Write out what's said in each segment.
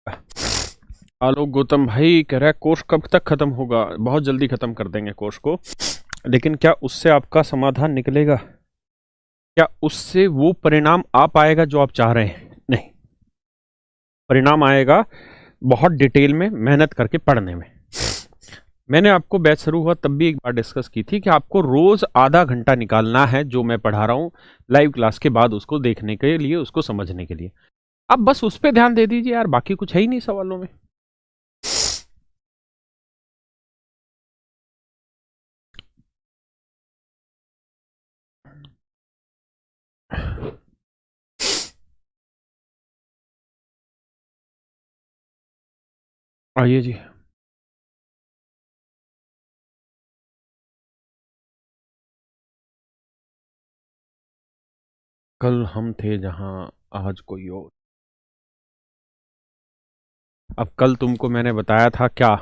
आलोक गौतम भाई कह रहा है कोर्स कब तक खत्म होगा। बहुत जल्दी खत्म कर देंगे कोर्स को। लेकिन क्या उससे आपका समाधान निकलेगा? क्या उससे वो परिणाम आ पाएगा जो आप चाह रहे हैं? नहीं। परिणाम आएगा बहुत डिटेल में मेहनत करके पढ़ने में। मैंने आपको बैच शुरू हुआ तब भी एक बार डिस्कस की थी कि आपको रोज आधा घंटा निकालना है जो मैं पढ़ा रहा हूँ लाइव क्लास के बाद, उसको देखने के लिए, उसको समझने के लिए। आप बस उस पर ध्यान दे दीजिए यार, बाकी कुछ है ही नहीं सवालों में। आइए जी। कल हम थे जहां आज कोई और। अब कल तुमको मैंने बताया था क्या?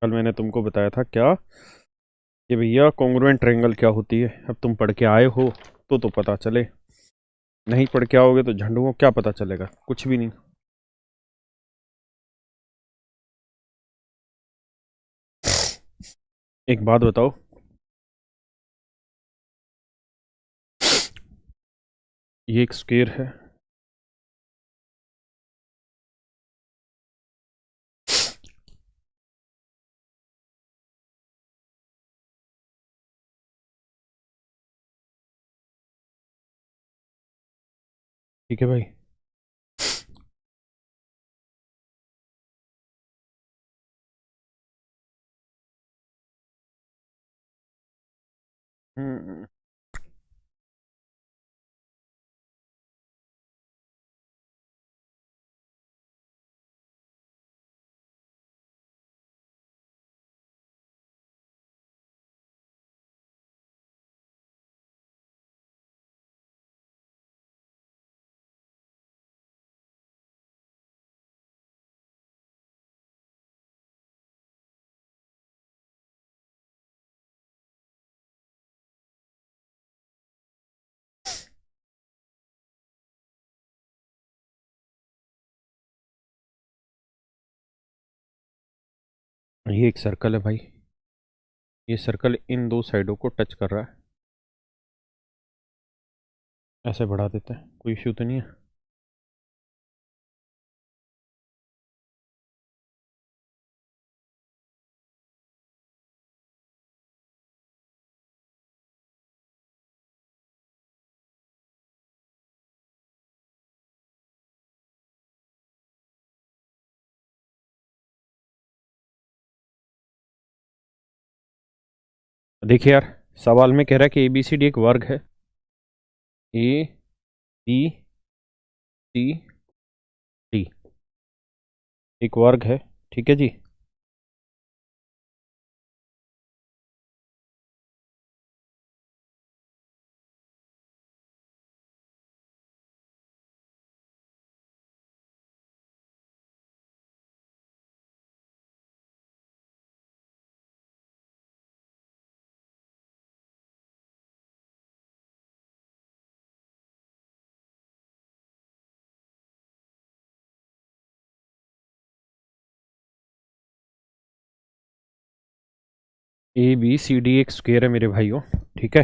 कल मैंने तुमको बताया था क्या कि भैया कॉन्ग्रुएंट ट्रायंगल क्या होती है। अब तुम पढ़ के आए हो तो पता चले। नहीं पढ़ के आओगे तो झंडुओं क्या पता चलेगा, कुछ भी नहीं। एक बात बताओ, ये एक स्क्वायर है। ठीक है भाई। हम्म। ये एक सर्कल है भाई। ये सर्कल इन दो साइडों को टच कर रहा है। ऐसे बढ़ा देते हैं, कोई इश्यू तो नहीं है। देखिए यार, सवाल में कह रहा है कि एबीसीडी एक वर्ग है। ए बी सी डी एक वर्ग है। ठीक है जी। ए बी सी डी एक स्क्वायर है मेरे भाइयों। ठीक है।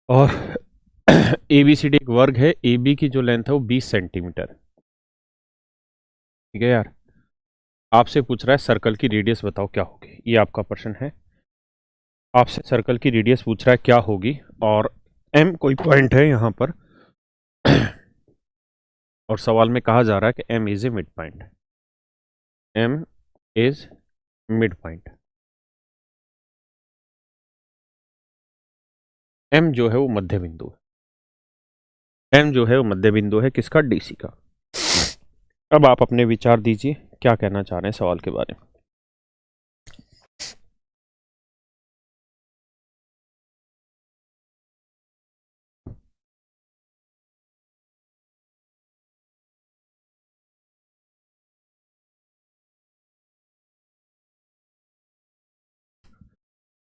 और ए बी सी डी एक वर्ग है। ए बी की जो लेंथ है वो 20 सेंटीमीटर। ठीक है यार। आपसे पूछ रहा है सर्कल की रेडियस बताओ क्या होगी, ये आपका प्रश्न है। आपसे सर्कल की रेडियस पूछ रहा है क्या होगी, और एम कोई पॉइंट है यहाँ पर। और सवाल में कहा जा रहा है कि M is a mid point. M is mid point. M जो है वो मध्य बिंदु है। एम जो है वो मध्य बिंदु है किसका? डीसी का। अब आप अपने विचार दीजिए, क्या कहना चाह रहे हैं सवाल के बारे में।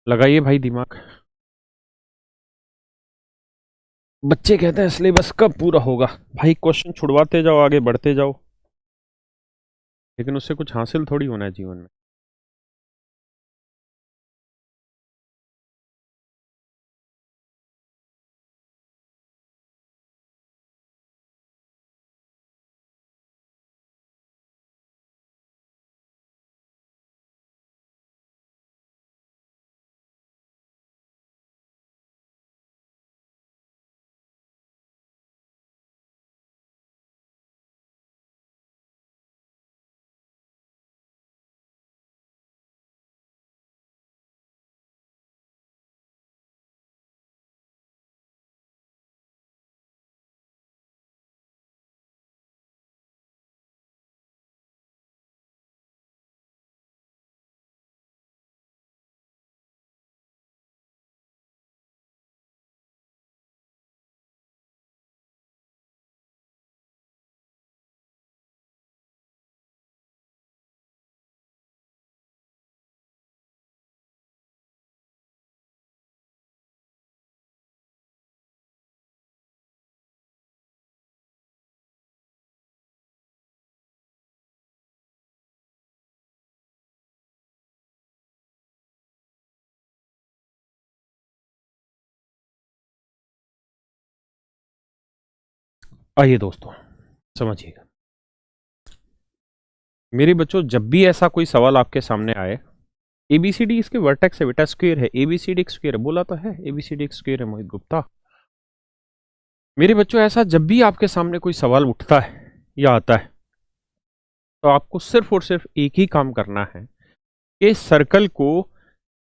लगाइए भाई दिमाग। बच्चे कहते हैं सिलेबस कब पूरा होगा। भाई क्वेश्चन छुड़वाते जाओ, आगे बढ़ते जाओ। लेकिन उससे कुछ हासिल थोड़ी होना है जीवन में। आइए दोस्तों, समझिएगा मेरे बच्चों, जब भी ऐसा कोई सवाल आपके सामने आए, एबीसीडी इसके वर्टेक्स है बेटा, स्क्वायर है, एबीसीडी एक स्क्वायर है, बोला तो है एबीसीडी एक स्क्वायर है मोहित गुप्ता। मेरे बच्चों, ऐसा जब भी आपके सामने कोई सवाल उठता है या आता है, तो आपको सिर्फ और सिर्फ एक ही काम करना है कि सर्कल को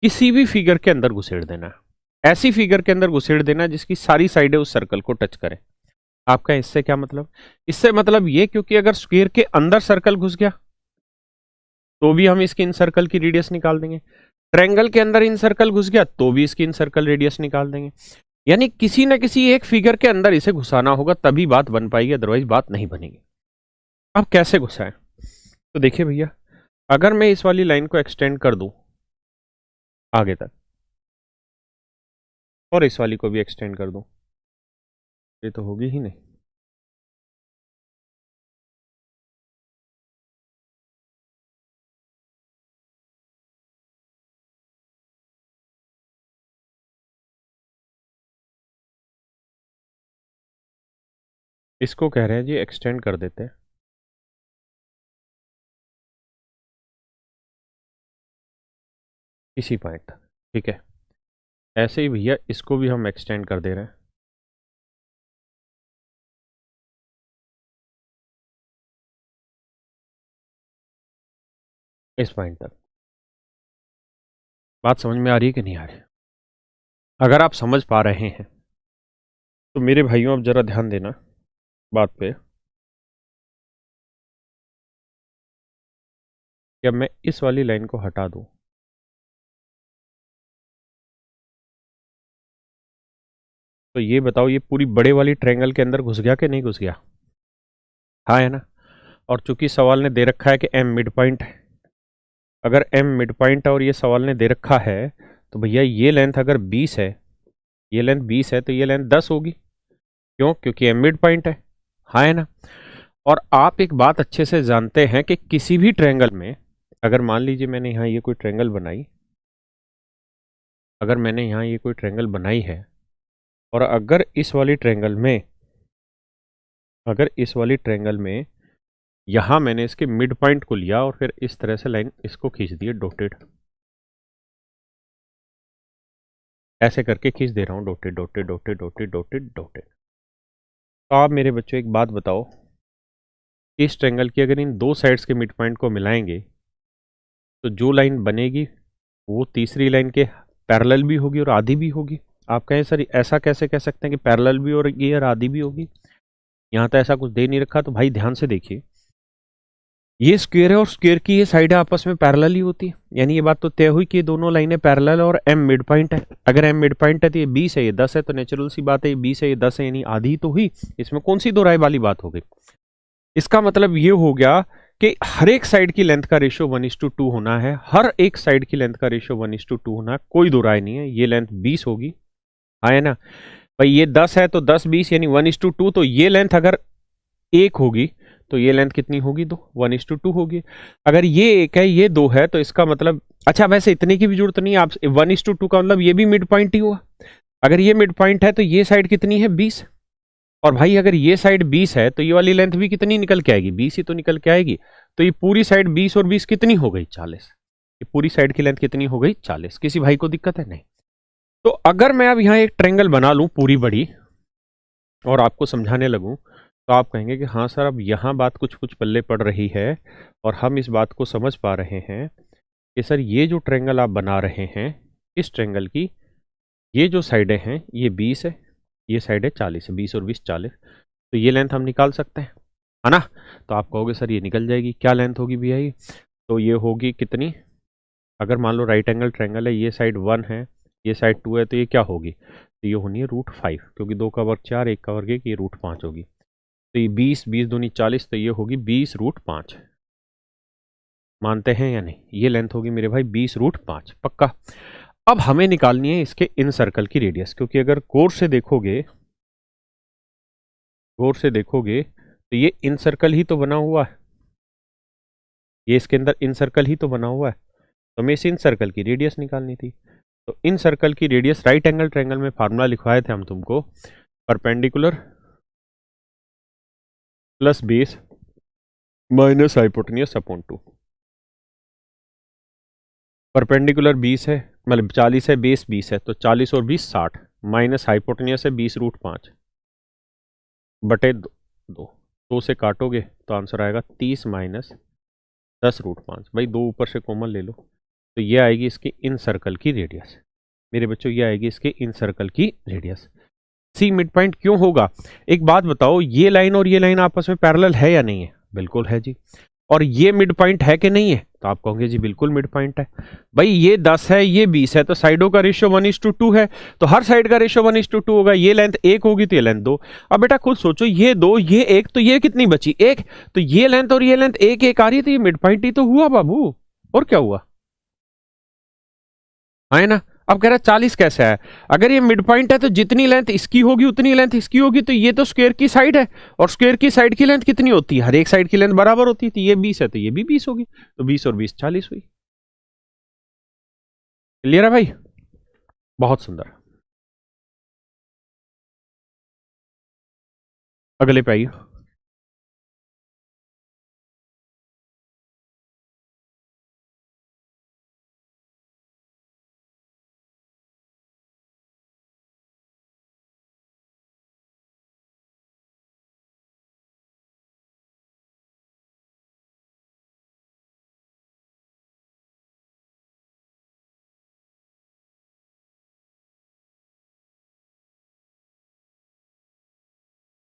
किसी भी फिगर के अंदर घुसेड़ देना है। ऐसी फिगर के अंदर घुसेड़ देना जिसकी सारी साइडें उस सर्कल को टच करें। आपका इससे क्या मतलब? इससे मतलब ये, क्योंकि अगर स्क्वायर के अंदर सर्कल घुस गया तो भी हम इसकी इन सर्कल की रेडियस निकाल देंगे, ट्रायंगल के अंदर इन सर्कल घुस गया तो भी इसकी इन सर्कल रेडियस निकाल देंगे। यानी किसी ना किसी एक फिगर के अंदर इसे घुसाना होगा, तभी बात बन पाएगी, अदरवाइज बात नहीं बनेगी। अब कैसे घुसाएं? तो देखिए भैया, अगर मैं इस वाली लाइन को एक्सटेंड कर दूं आगे तक और इस वाली को भी एक्सटेंड कर दूं, ये तो होगी ही नहीं। इसको कह रहे हैं जी एक्सटेंड कर देते हैं इसी पॉइंट तक, ठीक है। ऐसे ही भैया इसको भी हम एक्सटेंड कर दे रहे हैं इस पॉइंट तक। बात समझ में आ रही है कि नहीं आ रही? अगर आप समझ पा रहे हैं तो मेरे भाइयों, अब जरा ध्यान देना बात पे। जब मैं इस वाली लाइन को हटा दूं, तो ये बताओ, ये पूरी बड़े वाली ट्रायंगल के अंदर घुस गया कि नहीं घुस गया? हाँ है ना। और चूंकि सवाल ने दे रखा है कि एम मिड पॉइंट है, अगर एम मिड पॉइंट है और ये सवाल ने दे रखा है, तो भैया ये लेंथ अगर 20 है, ये लेंथ 20 है, तो ये लेंथ 10 होगी। क्यों? क्योंकि एम मिड पॉइंट है। हाँ है ना। और आप एक बात अच्छे से जानते हैं कि किसी भी ट्रायंगल में, अगर मान लीजिए मैंने यहाँ ये कोई ट्रायंगल बनाई, अगर मैंने यहाँ ये कोई ट्रायंगल बनाई है, और अगर इस वाली ट्रायंगल में, अगर इस वाली ट्रायंगल में यहां मैंने इसके मिड पॉइंट को लिया और फिर इस तरह से लाइन इसको खींच दी डॉटेड, ऐसे करके खींच दे रहा हूं, dotted dotted dotted dotted dotted dotted. तो आप मेरे बच्चों एक बात बताओ, इस ट्रायंगल की अगर इन दो साइड्स के मिड पॉइंट को मिलाएंगे तो जो लाइन बनेगी वो तीसरी लाइन के पैरेलल भी होगी और आधी भी होगी। आप कहें सर ऐसा कैसे कह सकते हैं कि पैरेलल भी होगी और आधी भी होगी? यहाँ तो ऐसा कुछ दे नहीं रखा। तो भाई ध्यान से देखिए, ये स्क्वायर है और स्क्वायर की ये साइड आपस में पैरेलल ही होती है, यानी ये बात तो तय हुई कि दोनों लाइनें पैरेलल और एम मिड पॉइंट है। अगर एम मिड पॉइंट है तो ये 20 है, ये 10 है, तो नेचुरल सी बात है, ये 20 है, ये 10 है, यानी आधी तो हुई। इसमें कौन सी दो राय वाली बात हो गई? इसका मतलब ये हो गया कि हर एक साइड की लेंथ का रेशियो 1:2 होना है, हर एक साइड की लेंथ का रेशियो 1:2 होना है, कोई दो राय नहीं है। ये लेंथ 20 होगी, हाँ है ना भाई। ये 10 है तो 10 20 यानी 1:2, तो ये लेंथ अगर 1 होगी तो ये लेंथ कितनी होगी? 2, 1:2 होगी। अगर ये 1 है, ये 2 है, तो इसका मतलब, अच्छा वैसे इतने की भी जरूरत नहीं है, आप 1:2 का मतलब ये भी मिड पॉइंट ही हुआ। अगर ये मिड पॉइंट है तो ये साइड कितनी है? 20। और भाई अगर ये साइड 20 है तो ये वाली लेंथ भी कितनी निकल के आएगी? 20 ही तो निकल के आएगी। तो ये पूरी साइड 20 और 20 कितनी हो गई? 40। ये पूरी साइड की लेंथ कितनी हो गई? 40। किसी भाई को दिक्कत है? नहीं। तो अगर मैं अब यहां एक ट्रेंगल बना लूं पूरी बड़ी और आपको समझाने लगूं, तो आप कहेंगे कि हाँ सर, अब यहाँ बात कुछ कुछ पल्ले पड़ रही है और हम इस बात को समझ पा रहे हैं कि सर ये जो ट्रेंगल आप बना रहे हैं, इस ट्रेंगल की ये जो साइडें हैं ये 20 है, ये साइड है 40 है, 20 और 20 40। तो ये लेंथ हम निकाल सकते हैं, है ना? तो आप कहोगे सर ये निकल जाएगी, क्या लेंथ होगी भैया ये? तो ये होगी कितनी? अगर मान लो राइट एंगल ट्रायंगल है, ये साइड 1 है, ये साइड 2 है, तो ये क्या होगी? तो ये होनी है √5, क्योंकि 2 का वर्ग 4, 1 का वर्ग 1, ये √5 होगी। तो ये 20, 20 दूनी 40, तो ये होगी 20√5। मानते हैं या नहीं? ये लेंथ होगी मेरे भाई 20√5, पक्का। अब हमें निकालनी है इसके इन सर्कल की रेडियस, क्योंकि अगर गौर से देखोगे तो ये इन सर्कल ही तो बना हुआ है, ये इसके अंदर इन सर्कल ही तो बना हुआ है। तो हमें इस इन सर्कल की रेडियस निकालनी थी। तो इन सर्कल की रेडियस, राइट एंगल ट्रायंगल में फार्मूला लिखवाए थे हम तुमको, perpendicular plus base minus hypotenuse upon 2। Perpendicular 20 है, मतलब 40 है, बेस 20 है, तो 40 और 20 60, माइनस हाइपोटेन्यूज है 20√5 बटे 2। 2 से काटोगे तो आंसर आएगा 30 माइनस 10√5। भाई 2 ऊपर से कॉमन ले लो, तो ये आएगी इसकी इन सर्कल की रेडियस। मेरे बच्चों ये आएगी इसके इन सर्कल की रेडियस। सी मिड पॉइंट क्यों होगा? एक बात बताओ, ये लाइन और ये लाइन आपस में पैरेलल है या नहीं है? बिल्कुल है जी। और ये मिड पॉइंट है कि नहीं है? तो आप कहोगे जी बिल्कुल मिड पॉइंट है। भाई ये 10 है, ये 20 है, तो साइडों का रेशियो 1:2 है, तो हर साइड का रेशियो 1:2 होगा। ये लेंथ 1 होगी तो ये लेंथ 2। अब बेटा खुद सोचो, ये 2, ये 1, तो ये कितनी बची? 1। तो ये लेंथ और ये लेंथ 1 1 आ रही है, तो ये मिड पॉइंट ही तो हुआ बाबू। और क्या हुआ? है ना? अब कह रहा है 40 कैसे है? अगर ये मिड पॉइंट है तो जितनी लेंथ इसकी होगी उतनी लेंथ इसकी होगी, तो ये तो स्क्वायर की साइड है, और स्क्वायर की साइड की लेंथ कितनी होती है? हर एक साइड की लेंथ बराबर होती है। तो ये 20 है तो ये भी 20 होगी, तो 20 और 20 40 हुई। क्लियर है भाई? बहुत सुंदर। अगले पे आइए।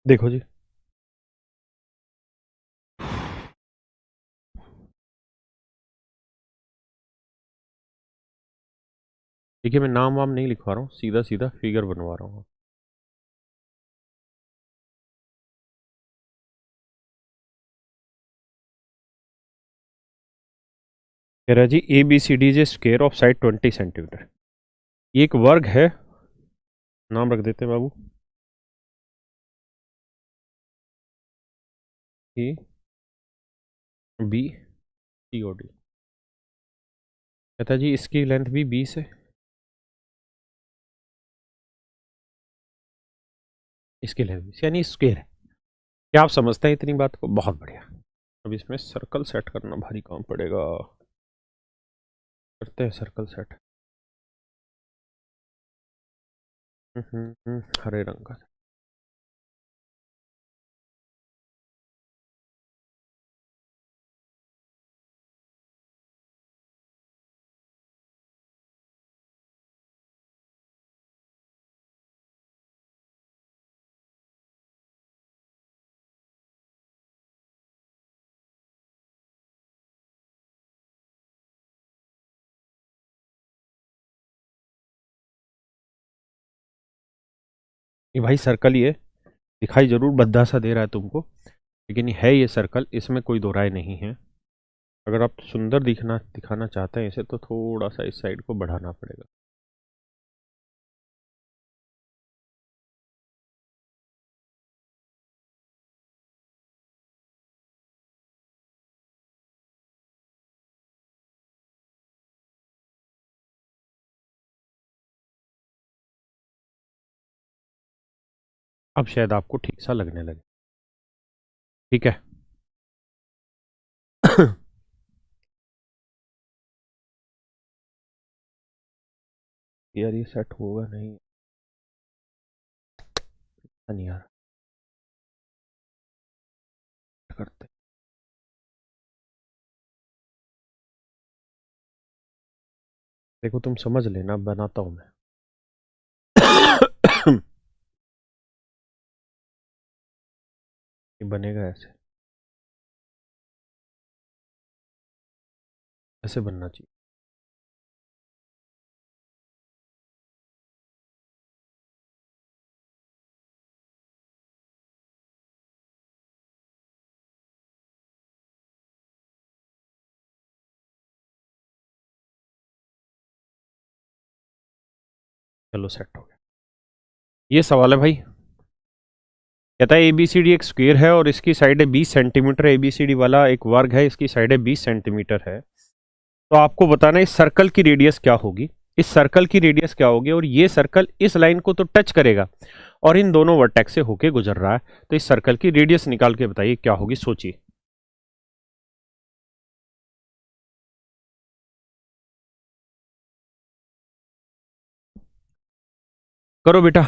देखो जी, देखिए मैं नाम वाम नहीं लिखवा रहा हूँ, सीधा सीधा फिगर बनवा रहा हूँ। कह रहा है जी ABCD is a square of side 20 centimetre. ये एक वर्ग है, नाम रख देते हैं बाबू, ABCD। कहता है जी इसकी लेंथ भी 20 है, इसकी लेंथ 20, यानी स्क्वायर है। क्या आप समझते हैं इतनी बात को? बहुत बढ़िया। अब इसमें सर्कल सेट करना भारी काम पड़ेगा। करते हैं सर्कल सेट। हरे रंग का। ये भाई सर्कल ही है, दिखाई जरूर भद्दा सा दे रहा है तुमको, लेकिन है ये सर्कल, इसमें कोई दो राय नहीं है। अगर आप सुंदर दिखाना चाहते हैं इसे, तो थोड़ा सा इस साइड को बढ़ाना पड़ेगा। अब शायद आपको ठीक सा लगने लगे। ठीक है। यार ये सेट होगा नहीं, नहीं यार, क्या करते। देखो तुम समझ लेना, बनाता हूं मैं। ये बनेगा ऐसे, ऐसे बनना चाहिए। चलो सेट हो गया। ये सवाल है भाई, कहता है एबीसीडी एक स्क्वायर है और इसकी साइड है 20 सेंटीमीटर। एबीसीडी वाला एक वर्ग है, इसकी साइड है 20 सेंटीमीटर है। तो आपको बताना है इस सर्कल की रेडियस क्या होगी, इस सर्कल की रेडियस क्या होगी, और ये सर्कल इस लाइन को तो टच करेगा और इन दोनों वर्टेक्स से होके गुजर रहा है। तो इस सर्कल की रेडियस निकाल के बताइए क्या होगी, सोचिए। करो बेटा।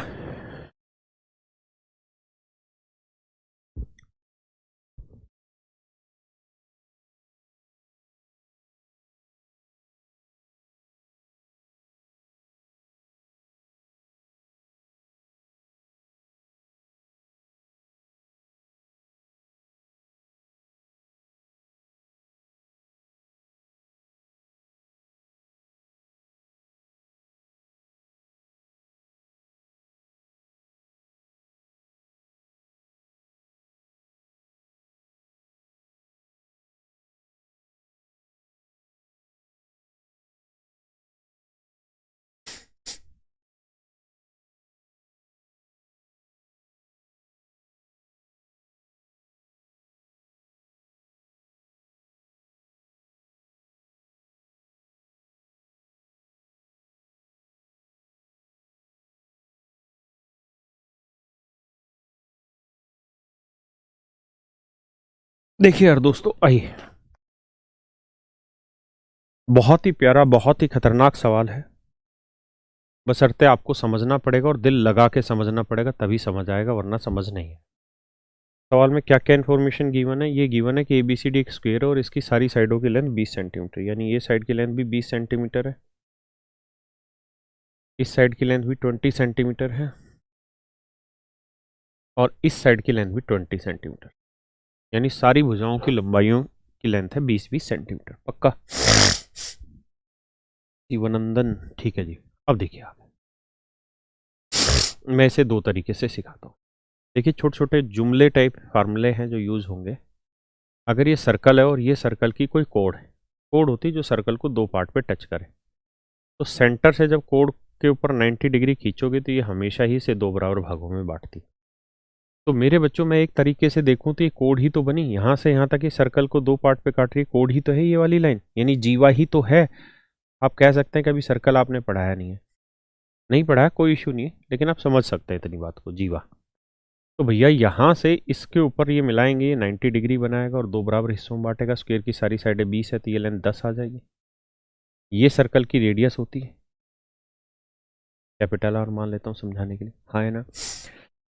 देखिए यार दोस्तों, आइए, बहुत ही प्यारा, बहुत ही खतरनाक सवाल है। बशर्ते आपको समझना पड़ेगा और दिल लगा के समझना पड़ेगा, तभी समझ आएगा, वरना समझ नहीं है। सवाल में क्या क्या इन्फॉर्मेशन गिवन है, ये गिवन है कि एबीसीडी एक स्क्वायर है और इसकी सारी साइडों की लेंथ 20 सेंटीमीटर, यानी ये साइड की लेंथ भी 20 सेंटीमीटर है, इस साइड की लेंथ भी 20 सेंटीमीटर है, और इस साइड की लेंथ भी 20 सेंटीमीटर, यानी सारी भुजाओं की लंबाइयों की लेंथ है 20-20 सेंटीमीटर। पक्का शिवानंदन? ठीक है जी। अब देखिए आप, मैं इसे दो तरीके से सिखाता हूँ। देखिए छोटे छोटे जुमले टाइप फार्मूले हैं जो यूज होंगे। अगर ये सर्कल है और ये सर्कल की कोई कोड है, कोड होती है जो सर्कल को दो पार्ट पे टच करे, तो सेंटर से जब कोड के ऊपर 90 डिग्री खींचोगे तो ये हमेशा ही इसे दो बराबर भागों में बांटती। तो मेरे बच्चों, मैं एक तरीके से देखूं तो ये कोड ही तो बनी, यहाँ से यहाँ तक ये सर्कल को दो पार्ट पे काट रही है, कोड ही तो है ये वाली लाइन, यानी जीवा ही तो है। आप कह सकते हैं कि अभी सर्कल आपने पढ़ाया नहीं है, नहीं पढ़ाया कोई इशू नहीं है, लेकिन आप समझ सकते हैं इतनी बात को, जीवा। तो भैया यहाँ से इसके ऊपर ये मिलाएंगे, ये 90 डिग्री बनाएगा और दो बराबर हिस्सों में बांटेगा, स्क्वायर की सारी साइडें 20 है तो ये लेंथ 10 आ जाएगी। ये सर्कल की रेडियस होती है, कैपिटल आर मान लेता हूँ समझाने के लिए, हाँ है ना।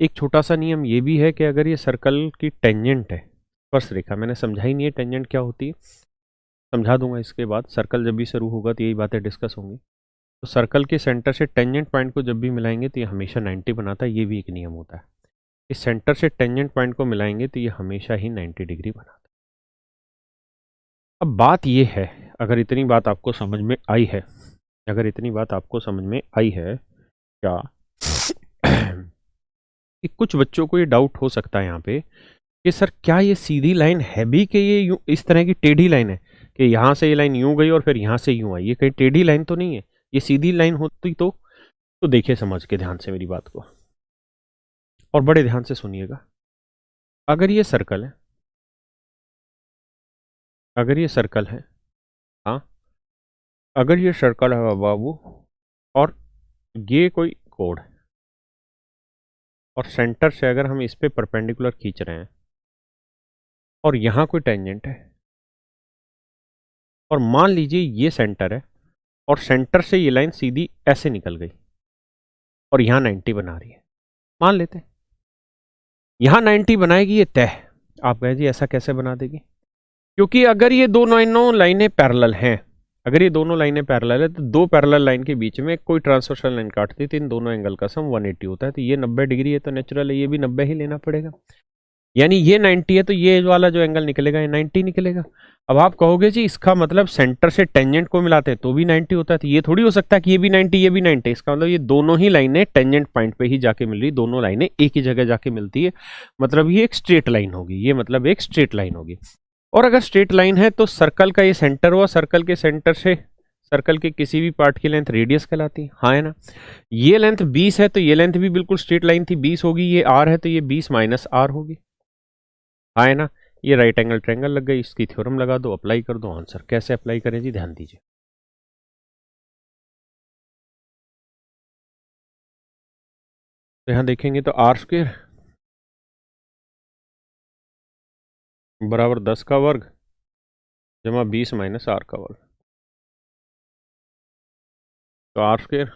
एक छोटा सा नियम ये भी है कि अगर ये सर्कल की टेंजेंट है, स्पर्श रेखा, मैंने समझाई नहीं है टेंजेंट क्या होती है, समझा दूंगा इसके बाद। सर्कल जब भी शुरू होगा तो यही बातें डिस्कस होंगी। तो सर्कल के सेंटर से टेंजेंट पॉइंट को जब भी मिलाएंगे तो ये हमेशा 90 बनाता है, ये भी एक नियम होता है। इस सेंटर से टेंजेंट पॉइंट को मिलाएंगे तो ये हमेशा ही 90 डिग्री बनाता है। अब बात ये है, अगर इतनी बात आपको समझ में आई है, अगर इतनी बात आपको समझ में आई है क्या, कि कुछ बच्चों को ये डाउट हो सकता है यहाँ पे कि सर क्या ये सीधी लाइन है भी कि ये यूं इस तरह की टेढ़ी लाइन है, कि यहाँ से ये लाइन यूं गई और फिर यहाँ से यूं आई, ये कहीं टेढ़ी लाइन तो नहीं है, ये सीधी लाइन होती तो देखिए समझ के ध्यान से मेरी बात को, और बड़े ध्यान से सुनिएगा। अगर ये सर्कल है, अगर ये सर्कल है, हाँ, अगर ये सर्कल है बाबू, और ये कोई कोड है, और सेंटर से अगर हम इस पे परपेंडिकुलर खींच रहे हैं और यहाँ कोई टेंजेंट है और मान लीजिए ये सेंटर है और सेंटर से ये लाइन सीधी ऐसे निकल गई और यहाँ 90 बना रही है, मान लेते हैं यहाँ 90 बनाएगी ये तय। आप कहें जी ऐसा कैसे बना देगी? क्योंकि अगर ये दोनों लाइनें पैरेलल हैं, अगर ये दोनों लाइनें पैरेलल है तो दो पैरेलल लाइन के बीच में कोई ट्रांसवर्सल लाइन काटती है तो इन दोनों एंगल का सम 180 होता है। तो ये 90 डिग्री है तो नेचुरल है ये भी 90 ही लेना पड़ेगा। यानी ये 90 है तो ये वाला जो एंगल निकलेगा ये 90 निकलेगा। अब आप कहोगे जी इसका मतलब सेंटर से टेंजेंट को मिलाते हैं तो भी 90 होता है, तो ये थोड़ी हो सकता है कि ये भी 90 ये भी 90। इसका मतलब ये दोनों ही लाइनें टेंजेंट पॉइंट पे ही जाके मिल रही, दोनों लाइनें एक ही जगह जाके मिलती है, मतलब ये एक स्ट्रेट लाइन होगी, ये मतलब एक स्ट्रेट लाइन होगी। और अगर स्ट्रेट लाइन है तो सर्कल का ये सेंटर हुआ, सर्कल के सेंटर से सर्कल के किसी भी पार्ट की लेंथ रेडियस कहलाती है, हाँ है ना। ये लेंथ 20 है तो ये लेंथ भी बिल्कुल स्ट्रेट लाइन थी 20 होगी, ये आर है तो ये 20 माइनस आर होगी, हाँ है ना। ये राइट एंगल ट्रायंगल लग गई, इसकी थ्योरम लगा दो, अप्लाई कर दो, आंसर। कैसे अप्लाई करें जी, ध्यान दीजिए। तो यहां देखेंगे तो आर स्क्वेयर बराबर 10 का वर्ग जमा 20 माइनस आर का वर्ग। तो आर स्क्वेयर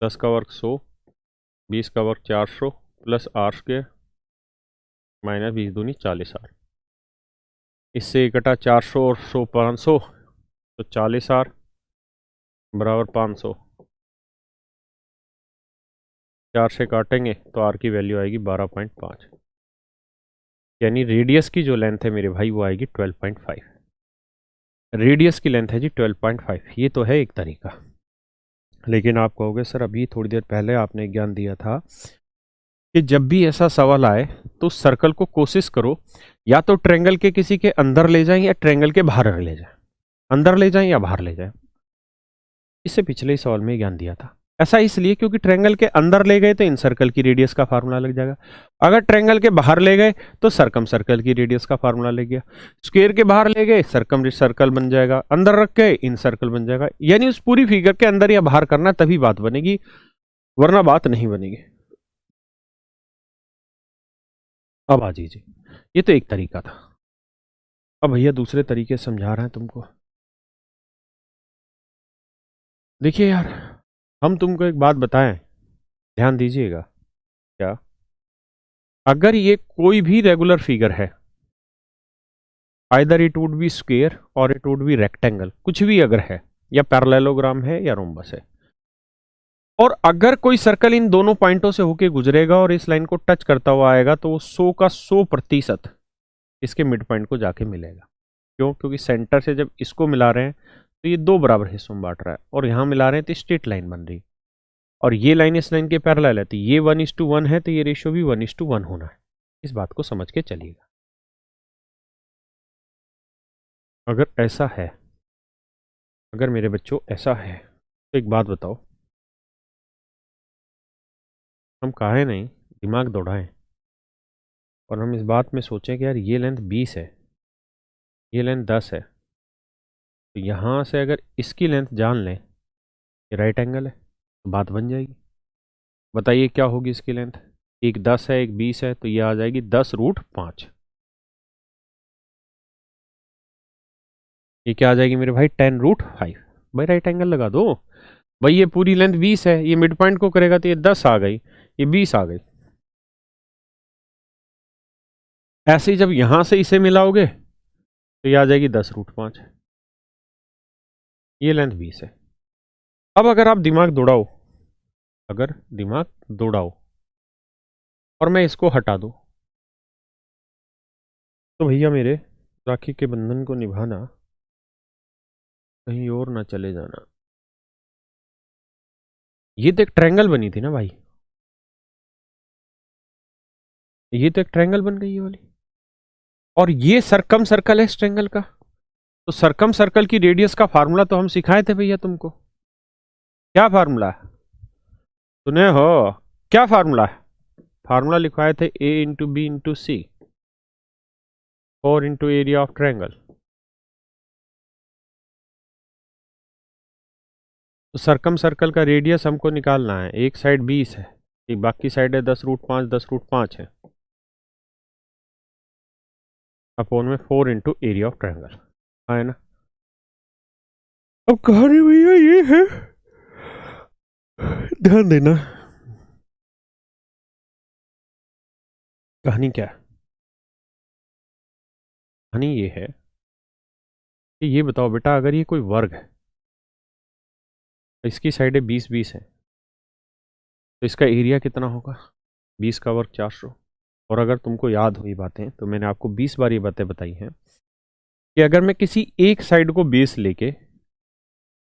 10 का वर्ग 100, 20 का वर्ग 400 प्लस आर स्क्वेयर माइनस 20 दूनी 40 आर। इससे कटा 400 और 100 500, तो 40 आर बराबर 500। 4 से काटेंगे तो आर की वैल्यू आएगी 12.5, यानी रेडियस की जो लेंथ है मेरे भाई वो आएगी 12.5। रेडियस की लेंथ है जी 12.5। ये तो है एक तरीका, लेकिन आप कहोगे सर अभी थोड़ी देर पहले आपने ज्ञान दिया था कि जब भी ऐसा सवाल आए तो सर्कल को कोशिश करो या तो ट्रायंगल के किसी के अंदर ले जाएं या ट्रायंगल के बाहर ले जाएं, अंदर ले जाएं या बाहर ले जाएं। इससे पिछले ही सवाल में ज्ञान दिया था। ऐसा इसलिए क्योंकि ट्रायंगल के अंदर ले गए तो इन सर्कल की रेडियस का फार्मूला लग जाएगा, अगर ट्रायंगल के बाहर ले गए तो सर्कम सर्कल की रेडियस का फार्मूला लग गया, स्क्वायर के बाहर ले गए सर्कम सर्कल बन जाएगा, अंदर रख गए इन सर्कल बन जाएगा। यानी उस पूरी फिगर के अंदर या बाहर करना तभी बात बनेगी, वरना बात नहीं बनेगी। अब आ जाइए, ये तो एक तरीका था। अब भैया दूसरे तरीके समझा रहे हैं तुमको। देखिए यार, हम तुमको एक बात बताएं, ध्यान दीजिएगा। क्या? अगर ये कोई भी रेगुलर फिगर है, either it would be square और इट वुड बी रेक्टेंगल, कुछ भी अगर है, या पैरेललोग्राम है या रोम्बस है, और अगर कोई सर्कल इन दोनों पॉइंटों से होके गुजरेगा और इस लाइन को टच करता हुआ आएगा तो वो 100 का 100% इसके मिड पॉइंट को जाके मिलेगा। क्यों? क्योंकि सेंटर से जब इसको मिला रहे हैं तो ये दो बराबर हिस्सों में बांट रहा है, और यहां मिला रहे हैं तो स्ट्रेट लाइन बन रही, और ये लाइन इस लाइन के पैरेलल है, तो ये 1:1 है तो ये रेशियो भी 1:1 होना है। इस बात को समझ के चलिएगा। अगर ऐसा है, अगर मेरे बच्चों ऐसा है, तो एक बात बताओ, हम काहे नहीं दिमाग दौड़ाएं और हम इस बात में सोचें कि यार ये लेंथ 20 है, ये लेंथ 10 है, तो यहाँ से अगर इसकी लेंथ जान लें, ये राइट एंगल है, तो बात बन जाएगी। बताइए क्या होगी इसकी लेंथ? एक 10 है एक 20 है, तो ये आ जाएगी 10√5। ये क्या आ जाएगी मेरे भाई? 10√5। भाई राइट एंगल लगा दो भाई, ये पूरी लेंथ 20 है, ये मिड पॉइंट को करेगा तो ये 10 आ गई, ये 20 आ गई। ऐसे ही जब यहां से इसे मिलाओगे तो ये आ जाएगी 10√5, ये लेंथ 20 है। अब अगर आप दिमाग दौड़ाओ, अगर दिमाग दौड़ाओ और मैं इसको हटा दूं, तो भैया मेरे राखी के बंधन को निभाना, कहीं और ना चले जाना। ये तो एक ट्रायंगल बनी थी ना भाई, ये तो एक ट्रायंगल बन गई ये वाली, और ये सरकम सर्कल है इस ट्रायंगल का। तो सरकम सर्कल की रेडियस का फार्मूला तो हम सिखाए थे भैया तुमको। क्या फार्मूला है? सुने हो? क्या फार्मूला है? फार्मूला लिखवाए थे A × B × C, 4 × area of triangle. तो सरकम सर्कल का रेडियस हमको निकालना है, एक साइड 20 है कि बाकी साइड है 10√5, 10√5 है, अपॉन में 4 इंटू एरिया ऑफ ट्रायंगल, है ना। अब कहानी भैया ये है, ध्यान देना। कहानी क्या है? कहानी ये है कि ये बताओ बेटा, अगर ये कोई वर्ग है, इसकी साइड है 20-20 है, तो इसका एरिया कितना होगा? 20 का वर्ग 400। और अगर तुमको याद हो ये बातें, तो मैंने आपको 20 बार ये बातें बताई हैं कि अगर मैं किसी एक साइड को बेस लेके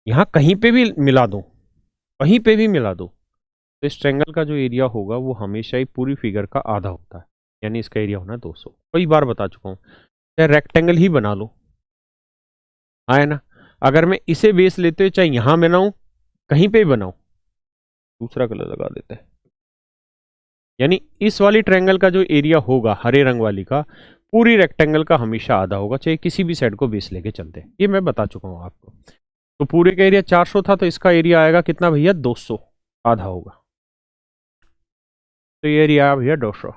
यहाँ कहीं पे भी मिला दूं, कहीं पे भी मिला दूं, तो इस ट्रायंगल का जो एरिया होगा वो हमेशा ही पूरी फिगर का आधा होता है, यानी इसका एरिया होना है 200। कई बार बता चुका हूँ, चाहे रेक्टेंगल ही बना लो, है ना। अगर मैं इसे बेस लेते हुए चाहे यहां बनाऊं, कहीं पे भी बनाऊं, दूसरा कलर लगा देते हैं, यानी इस वाली ट्रायंगल का जो एरिया होगा हरे रंग वाली का, पूरी रेक्टेंगल का हमेशा आधा होगा, चाहे किसी भी साइड को बेस लेके चलते हैं। ये मैं बता चुका हूं आपको। तो पूरे का एरिया 400 था, तो इसका एरिया आएगा कितना भैया? 200, आधा होगा। तो ये एरिया भैया 200।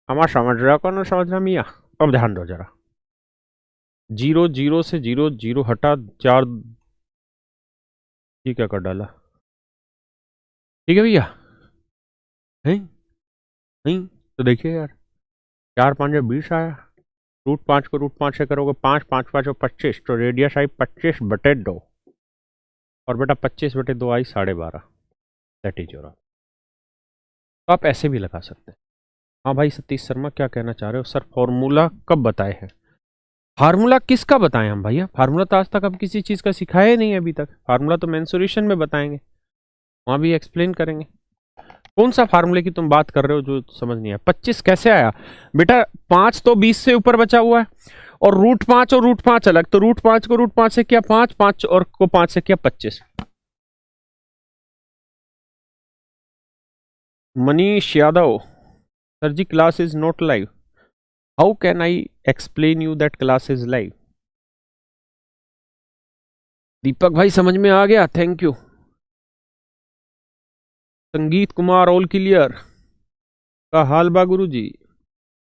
हमारा समझ रहा कौन ना समझ रहा मियाँ? अब ध्यान दो जरा, 0 0 से 0 0 हटा 4, ये क्या कर डाला? ठीक है भैया, है नहीं? तो देखिए यार, 4 5 20 आया, √5 को √5 से करोगे 5, 5 5 और 25, तो रेडियस आई 25/2, और बेटा 25/2 आई 12.5, दैट इज योर। तो आप ऐसे भी लगा सकते हैं। हाँ भाई सतीश शर्मा, क्या कहना चाह रहे हो? सर फॉर्मूला कब बताए हैं? फार्मूला किसका बताएं हम भैया? फार्मूला तो आज तक अब किसी चीज़ का सिखाया ही नहीं है अभी तक। फार्मूला तो मेंसुरेशन में बताएंगे, वहाँ भी एक्सप्लेन करेंगे। कौन सा फार्मूले की तुम बात कर रहे हो जो समझ नहीं आया? 25 कैसे आया बेटा? 5 तो 20 से ऊपर बचा हुआ है, और √5 और √5 अलग, तो √5 को √5 से किया 5, 5 और को 5 से किया 25। Manish Yadav, sir ji class is not live, how can I explain you that class is live? Deepak भाई समझ में आ गया, थैंक यू। संगीत कुमार ऑल क्लियर का हाल बा गुरु जी।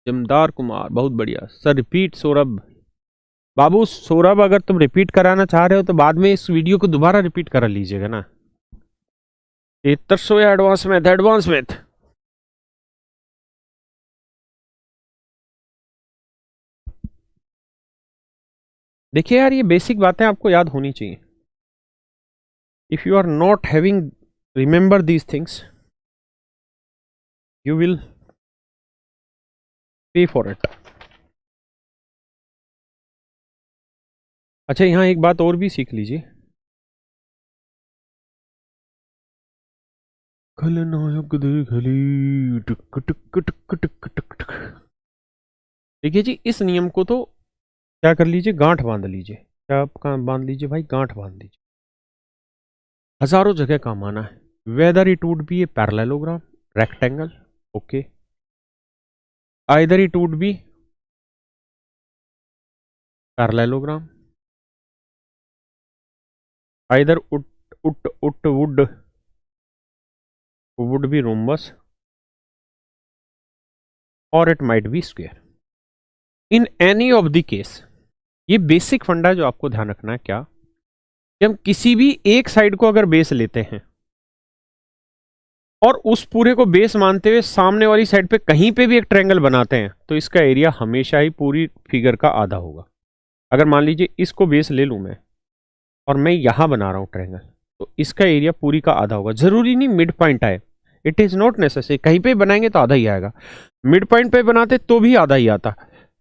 जमदार कुमार बहुत बढ़िया सर। रिपीट सौरभ बाबू, सौरभ अगर तुम रिपीट कराना चाह रहे हो तो बाद में इस वीडियो को दोबारा रिपीट करा लीजिएगा ना। 7300 या एडवांस में? एडवांस में। देखिए यार, ये बेसिक बातें आपको याद होनी चाहिए। If you are not having remember these things, you will pay for it. अच्छा, यहां एक बात और भी सीख लीजिए। खलनायक देखली टक टक टक टक टक टक। देखिए जी, इस नियम को तो क्या कर लीजिए, गांठ बांध लीजिए। क्या बांध लीजिए भाई? गांठ बांध लीजिए। हजारों जगह काम आना है, whether it would be a parallelogram, rectangle, okay, either it would be parallelogram, either would be rhombus, or it might be square. In any of the case, ये बेसिक फंडा जो आपको ध्यान रखना है क्या, कि हम किसी भी एक साइड को अगर बेस लेते हैं और उस पूरे को बेस मानते हुए सामने वाली साइड पे कहीं पे भी एक ट्रायंगल बनाते हैं, तो इसका एरिया हमेशा ही पूरी फिगर का आधा होगा। अगर मान लीजिए इसको बेस ले लूं मैं, और मैं यहां बना रहा हूं ट्रायंगल, तो इसका एरिया पूरी का आधा होगा। जरूरी नहीं मिड पॉइंट आए, इट इज नॉट नेसेसरी। कहीं पे बनाएंगे तो आधा ही आएगा, मिड पॉइंट पे बनाते तो भी आधा ही आता।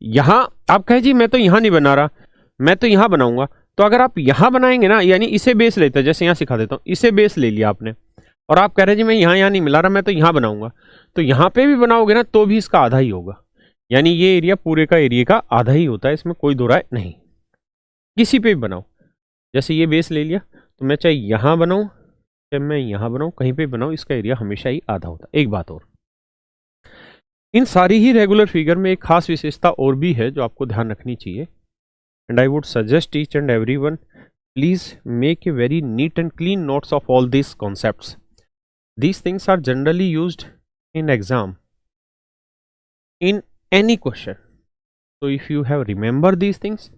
यहां आप कहे जी मैं तो यहां नहीं बना रहा, मैं तो यहां बनाऊंगा, तो अगर आप यहां बनाएंगे ना, यानी इसे बेस लेते हैं, जैसे यहां सिखा देता हूं, इसे बेस ले लिया आपने, और आप कह रहे जी मैं यहां नहीं मिला रहा, मैं तो यहां बनाऊंगा, तो यहां पे भी बनाओगे ना तो भी इसका आधा ही होगा। यानी ये एरिया पूरे का एरिया का आधा ही होता है, इसमें कोई दो राय नहीं। किसी पे भी बनाओ, जैसे ये बेस ले लिया, तो मैं चाहे यहां बनाऊं चाहे मैं यहां बनाऊं, कहीं पे बनाऊं, इसका एरिया हमेशा ही आधा होता है। एक बात और, इन सारी ही रेगुलर फिगर में एक खास विशेषता और भी है जो आपको ध्यान रखनी चाहिए, and I would suggest each and everyone, please make a very neat and clean notes of all this concepts. these things are generally used in exam in any question. So if you have remember these things,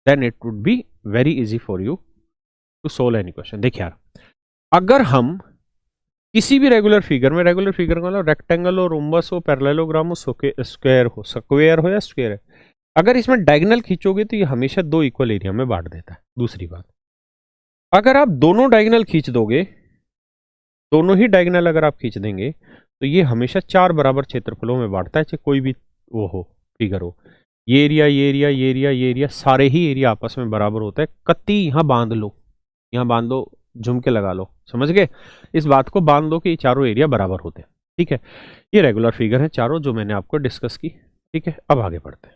then it would be very easy for you to solve any question. देखिए यार, अगर हम किसी भी regular figure में, regular figure का मतलब rectangle हो, रोम्बस हो, पैरेललोग्राम हो, स्क्वायर हो, स्क्वायर हो या स्क्वायर है, अगर इसमें डायगोनल खींचोगे तो ये हमेशा दो इक्वल एरिया में बांट देता है। दूसरी बात, अगर आप दोनों डायगोनल खींच दोगे, दोनों ही डायगोनल अगर आप खींच देंगे, तो ये हमेशा चार बराबर क्षेत्रफलों में बांटता है, चाहे कोई भी वो हो, फिगर हो। ये एरिया, ये एरिया, ये एरिया, ये एरिया, सारे ही एरिया आपस में बराबर होता है। कत्ती यहाँ बांध लो, यहाँ बांध दो, झुमके लगा लो, समझ गए? इस बात को बांध दो कि ये चारों एरिया बराबर होते हैं। ठीक है, ये रेगुलर फिगर है चारों जो मैंने आपको डिस्कस की। ठीक है, अब आगे बढ़ते हैं।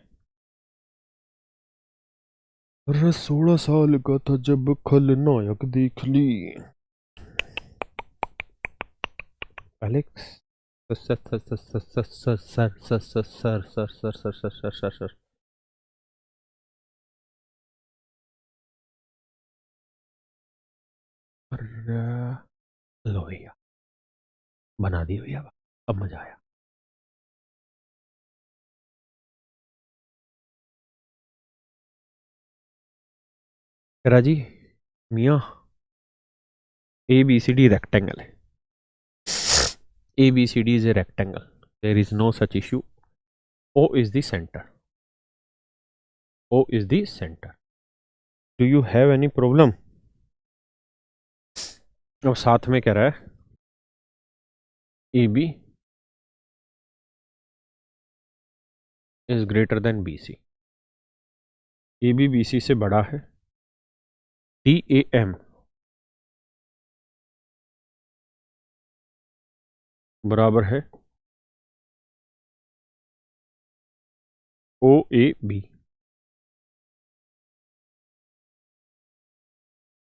16 साल का था जब खलनायक देख ली। Alex sir sir sir sir sir sir sir sir sir sir sir sir sir sir sir sir लो भैया, बना दिए भैया, अब मजा आया। राजी मियाँ, A B C D rectangle है, A B C D is a rectangle, there is no such issue. O is the centre, O is the centre, do you have any problem? अब साथ में कह रहा है A B is greater than B C, A B B C से बड़ा है, D A M बराबर है ओ A B,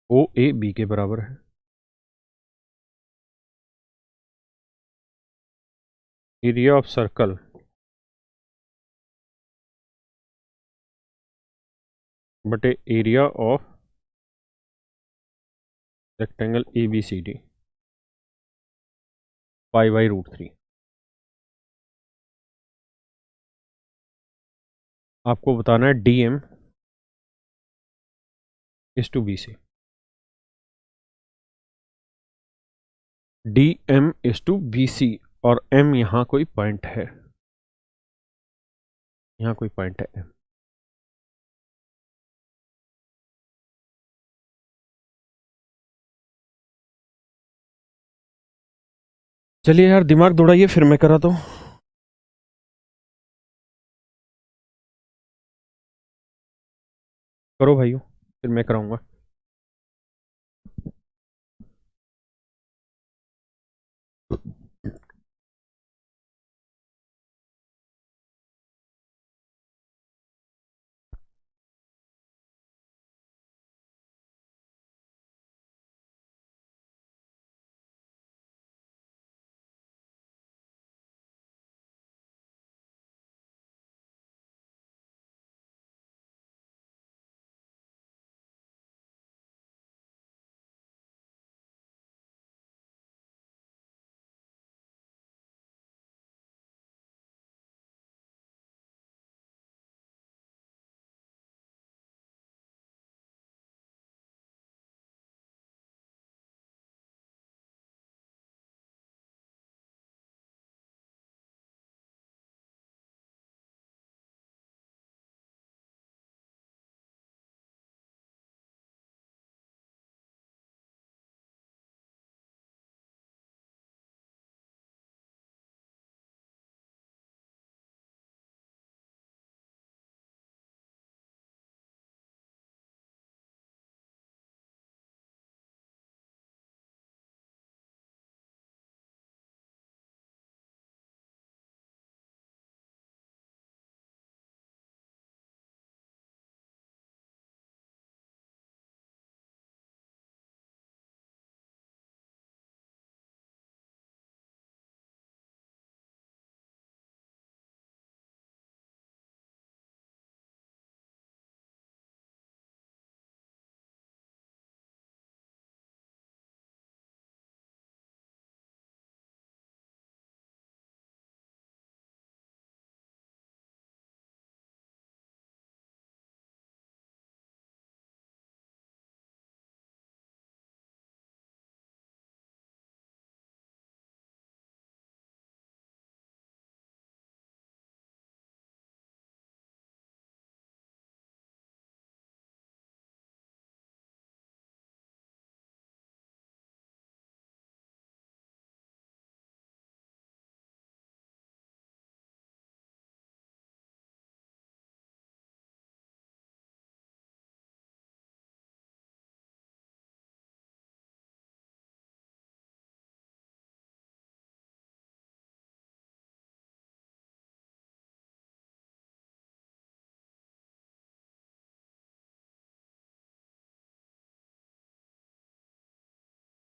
O A B के बराबर है। एरिया ऑफ सर्कल बटे area of rectangle A B C D, पाई/√3। आपको बताना है D M is two B C, D M is two B C, और एम यहां कोई पॉइंट है, यहां कोई पॉइंट है एम। चलिए यार, दिमाग दौड़ाइए, फिर मैं करा तो करो भाइयों, फिर मैं कराऊंगा।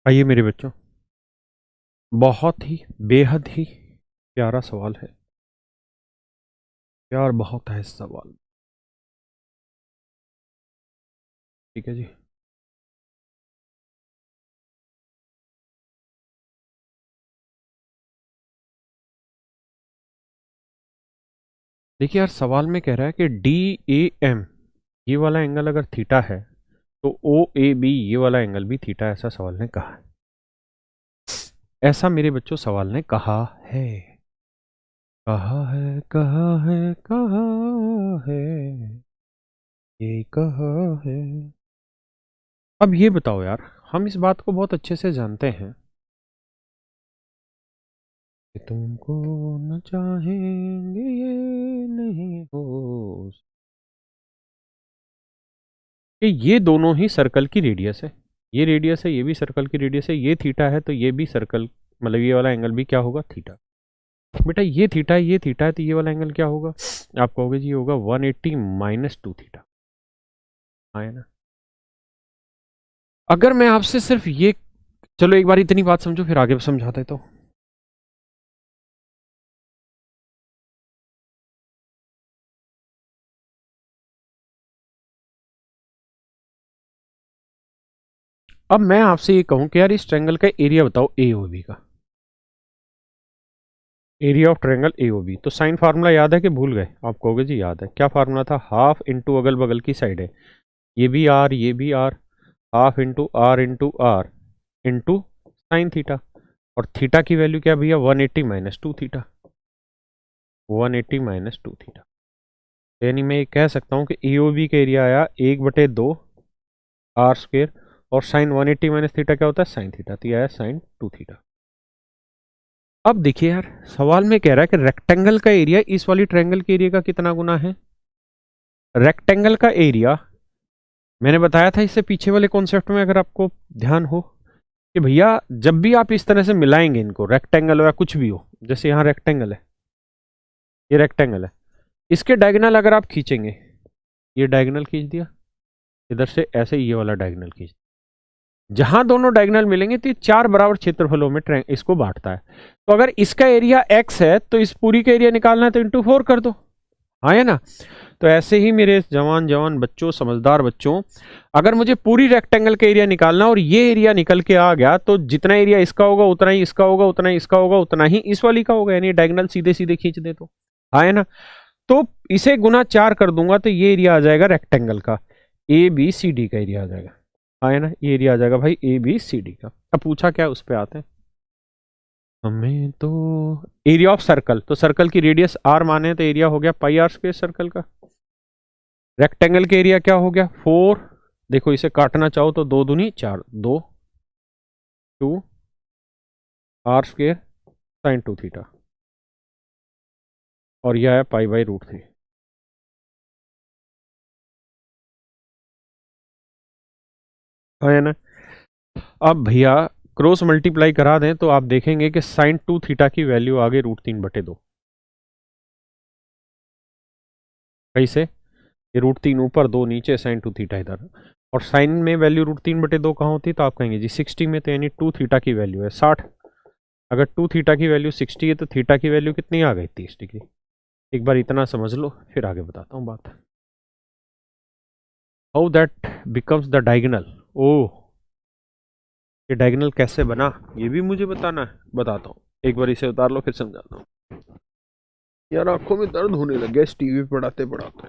आइए मेरे बच्चों, बहुत ही बेहद ही प्यारा सवाल है। प्यार बहुत है इस सवाल में। ठीक है जी। देखिए यार, सवाल में कह रहा है कि डी ए एम ये वाला एंगल अगर थीटा है तो ओ ए बी ये वाला एंगल भी थीटा, ऐसा सवाल ने कहा है। ऐसा मेरे बच्चों सवाल ने कहा है। कहा है, कहा है, कहा है, ये कहा है। अब ये बताओ यार, हम इस बात को बहुत अच्छे से जानते हैं कि तुमको न चाहेंगे ये नहीं हो कि ये दोनों ही सर्कल की रेडियस है। ये रेडियस है, ये भी सर्कल की रेडियस है, ये थीटा है तो ये भी सर्कल, मतलब ये वाला एंगल भी क्या होगा, थीटा। बेटा ये थीटा है, ये थीटा है, तो ये वाला एंगल क्या होगा? आप कहोगे जी होगा 180 माइनस 2 थीटा। हाँ है ना। अगर मैं आपसे सिर्फ ये, चलो एक बार इतनी बात समझो फिर आगे समझाते तो। अब मैं आपसे ये कहूं कि यार इस ट्रायंगल का एरिया बताओ ए ओ बी का। Area of triangle A O B, तो साइन फार्मूला याद है कि भूल गए? आप कहोगे जी याद है। क्या फार्मूला था? हाफ इंटू अगल बगल की साइड है, ये भी आर ये भी R, half into R into sine theta. और थीटा की वैल्यू क्या भैया? 180 minus two theta. 180 minus two theta, यानी मैं ये कह सकता हूँ कि ए ओ बी का एरिया आया 1/2 आर स्क्वेयर, और साइन 180 माइनस थीटा क्या होता है? साइन थीटा, तो ये आया साइन 2 थीटा। अब देखिए यार, सवाल में कह रहा है कि रेक्टेंगल का एरिया इस वाली ट्रायंगल के एरिया का कितना गुना है? रेक्टेंगल का एरिया, मैंने बताया था इससे पीछे वाले कॉन्सेप्ट में, अगर आपको ध्यान हो, कि भैया जब भी आप इस तरह से मिलाएंगे इनको, रेक्टेंगल हो या कुछ भी हो, जैसे यहाँ रेक्टेंगल है, ये रेक्टेंगल है, इसके डायगोनल अगर आप खींचेंगे, ये डायगोनल खींच दिया, इधर से ऐसे ये वाला डायगोनल खींच, जहां दोनों डायगोनल मिलेंगे तो ये 4 बराबर क्षेत्रफलों में इसको बांटता है। तो अगर इसका एरिया x है तो इस पूरी का एरिया निकालना है तो इंटू 4 कर दो। हाँ है ना। तो ऐसे ही मेरे जवान जवान बच्चों, समझदार बच्चों, अगर मुझे पूरी रेक्टेंगल का एरिया निकालना और ये एरिया निकल के आ गया, तो जितना एरिया इसका होगा उतना ही इसका होगा, उतना ही इसका होगा, उतना ही इस वाली का होगा, यानी डायगोनल सीधे सीधे खींच दे तो। हाँ है ना। तो इसे गुना 4 कर दूंगा तो ये एरिया आ जाएगा रेक्टेंगल का, ए बी सी डी का एरिया आ जाएगा। हाँ है ना, ये एरिया आ जाएगा भाई ए बी सी डी का। अब पूछा क्या, उस पर आते हैं। हमें तो एरिया ऑफ सर्कल, तो सर्कल की रेडियस आर माने तो एरिया हो गया पाई आर स्क्वायर सर्कल का। रेक्टेंगल के एरिया क्या हो गया? 4। देखो इसे काटना चाहो तो 2 दूनी 4, 2 2 आर स्क्वायर साइन 2 थीटा, और यह है पाई बाई रूट 3। है ना। अब भैया क्रॉस मल्टीप्लाई करा दें तो आप देखेंगे कि साइन 2 थीटा की वैल्यू आगे रूट 3/2। कैसे? ये रूट 3 ऊपर 2 नीचे, साइन 2 थीटा इधर। और साइन में वैल्यू रूट 3/2 कहाँ होती है? तो आप कहेंगे जी 60 में, तो यानी 2 थीटा की वैल्यू है 60। अगर 2 थीटा की वैल्यू 60 है तो थीटा की वैल्यू कितनी आ गई? 30 डिग्री। एक बार इतना समझ लो फिर आगे बताता हूँ बात। How that becomes the diagonal. ओह, ये डायगोनल कैसे बना ये भी मुझे बताना है, बताता हूँ। एक बार इसे उतार लो फिर समझाता हूँ। यार आंखों में दर्द होने लग गया इस टीवी पढ़ाते पढ़ाते।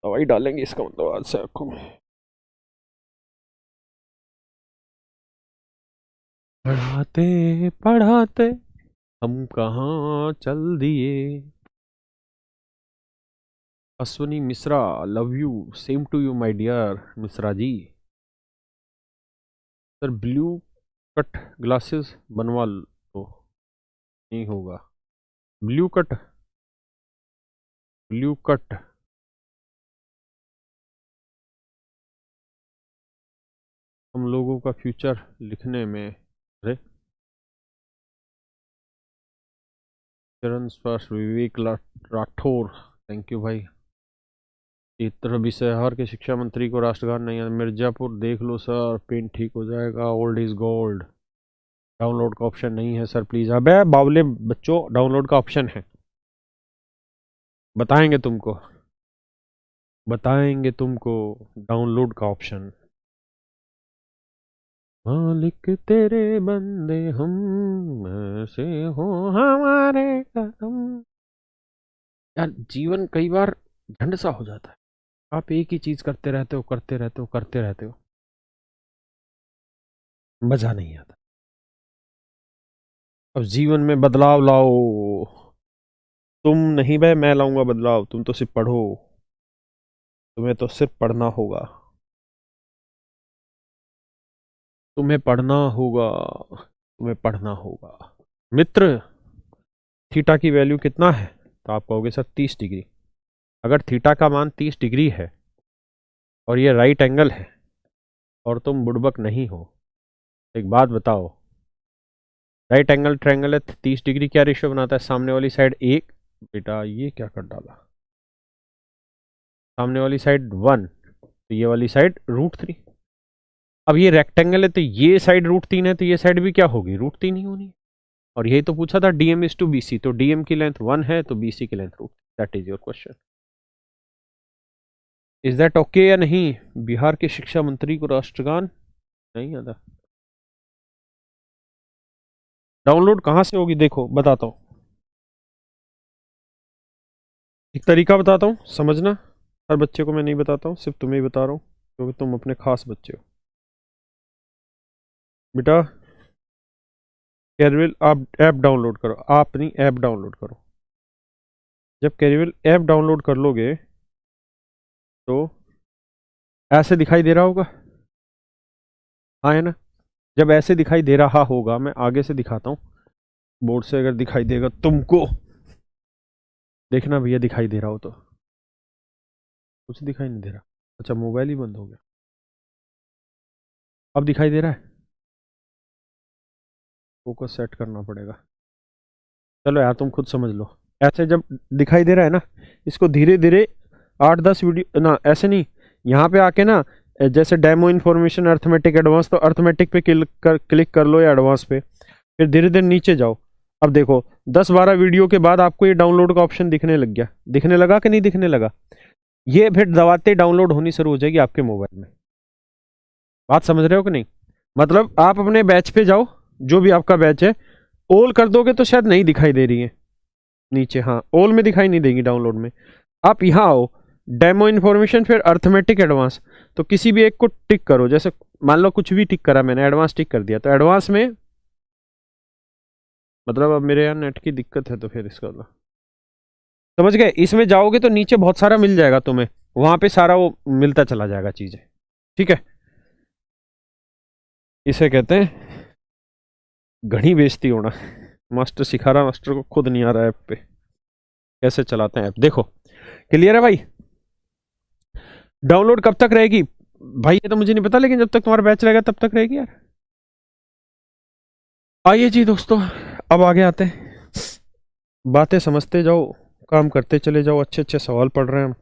दवाई डालेंगे इसका मतलब आज से आंखों में। पढ़ाते पढ़ाते हम कहाँ चल दिए। Ashwini Mishra, love you, same to you my dear Mishra ji. Sir blue cut glasses बनवा लो। नहीं होगा। Blue cut, blue cut. हम लोगों का फ्यूचर लिखने में। अरे चरण स्पर्श विवेक राठौर, थैंक यू भाई। इतर बिहार के शिक्षा मंत्री को राष्ट्रगान नहीं है। मिर्जापुर देख लो सर, पेन ठीक हो जाएगा। Old is gold. डाउनलोड का ऑप्शन नहीं है सर प्लीज। अबे बावले बच्चों, डाउनलोड का ऑप्शन है, बताएंगे तुमको, बताएंगे तुमको डाउनलोड का ऑप्शन। मालिक तेरे बंदे हम, ऐसे हो हमारे कदम। यार जीवन कई बार झंड सा हो जाता है, आप एक ही चीज करते रहते हो, करते रहते हो, करते रहते हो, मजा नहीं आता। अब जीवन में बदलाव लाओ। तुम नहीं बे, मैं लाऊंगा बदलाव, तुम तो सिर्फ पढ़ो, तुम्हें तो सिर्फ पढ़ना होगा, तुम्हें पढ़ना होगा, तुम्हें पढ़ना होगा। मित्र, थीटा की वैल्यू कितना है? तो आप कहोगे सर 30 डिग्री। अगर थीटा का मान 30 डिग्री है और ये राइट एंगल है और तुम बुड़बक नहीं हो, तो एक बात बताओ, राइट एंगल ट्रायंगल है, 30 डिग्री क्या रेशियो बनाता है? सामने वाली साइड एक, बेटा ये क्या कर डाला, सामने वाली साइड 1, तो ये वाली साइड √3। अब ये रेक्टेंगल है तो ये साइड √3 है, तो ये साइड भी क्या होगी? √3 ही होनी है। और यही तो पूछा था डीएम इज टू बीसी, तो डीएम की लेंथ 1 है तो बीसी की length √3। That is your question. Is that okay या नहीं? बिहार के शिक्षा मंत्री को राष्ट्रगान नहीं आता। डाउनलोड कहाँ से होगी? देखो बताता हूँ, एक तरीका बताता हूँ समझना। हर बच्चे को मैं नहीं बताता हूँ, सिर्फ तुम्हें ही बता रहा हूँ क्योंकि तुम अपने खास बच्चे हो। बेटा कैरविल आप ऐप डाउनलोड करो, आप अपनी ऐप डाउनलोड करो। जब कैरविल ऐप डाउनलोड कर लोगे तो ऐसे दिखाई दे रहा होगा, हाँ है ना? जब ऐसे दिखाई दे रहा होगा, मैं आगे से दिखाता हूँ, बोर्ड से अगर दिखाई देगा तुमको, देखना भैया दिखाई दे रहा हो तो। कुछ दिखाई नहीं दे रहा? अच्छा मोबाइल ही बंद हो गया। अब दिखाई दे रहा है? फोकस सेट करना पड़ेगा। चलो यार तुम खुद समझ लो। ऐसे जब दिखाई दे रहा है ना, इसको धीरे धीरे 8-10 वीडियो ना, ऐसे नहीं, यहाँ पे आके ना, जैसे डेमो इन्फॉर्मेशन अर्थमेटिक एडवांस, तो अर्थमेटिक पे क्लिक कर लो या एडवांस पे, फिर धीरे धीरे नीचे जाओ। अब देखो 10-12 वीडियो के बाद आपको ये डाउनलोड का ऑप्शन दिखने लग गया, दिखने लगा कि नहीं दिखने लगा? ये फिर दबाते डाउनलोड होनी शुरू हो जाएगी आपके मोबाइल में। बात समझ रहे हो कि नहीं? मतलब आप अपने बैच पे जाओ, जो भी आपका बैच है, ऑल कर दोगे तो शायद नहीं दिखाई दे रही है नीचे, हाँ ऑल में दिखाई नहीं देगी डाउनलोड में। आप यहाँ आओ, डेमो इन्फॉर्मेशन, फिर अर्थमेटिक एडवांस, तो किसी भी एक को टिक करो। जैसे मान लो कुछ भी टिक करा मैंने, एडवांस टिक कर दिया, तो एडवांस में मतलब अब मेरे यहाँ नेट की दिक्कत है तो फिर इसका समझ गए। इसमें जाओगे तो नीचे बहुत सारा मिल जाएगा तुम्हें, वहां पे सारा वो मिलता चला जाएगा चीजें, ठीक है? इसे कहते हैं घनी बेइज्जती होना। मास्टर सिखा रहा, मास्टर को खुद नहीं आ रहा है ऐप पे कैसे चलाते हैं ऐप। देखो क्लियर है भाई? डाउनलोड कब तक रहेगी भाई ये तो मुझे नहीं पता, लेकिन जब तक तुम्हारा बैच रहेगा तब तक रहेगी यार। आइए जी दोस्तों, अब आगे आते हैं, बातें समझते जाओ, काम करते चले जाओ, अच्छे अच्छे सवाल पढ़ रहे हैं हम।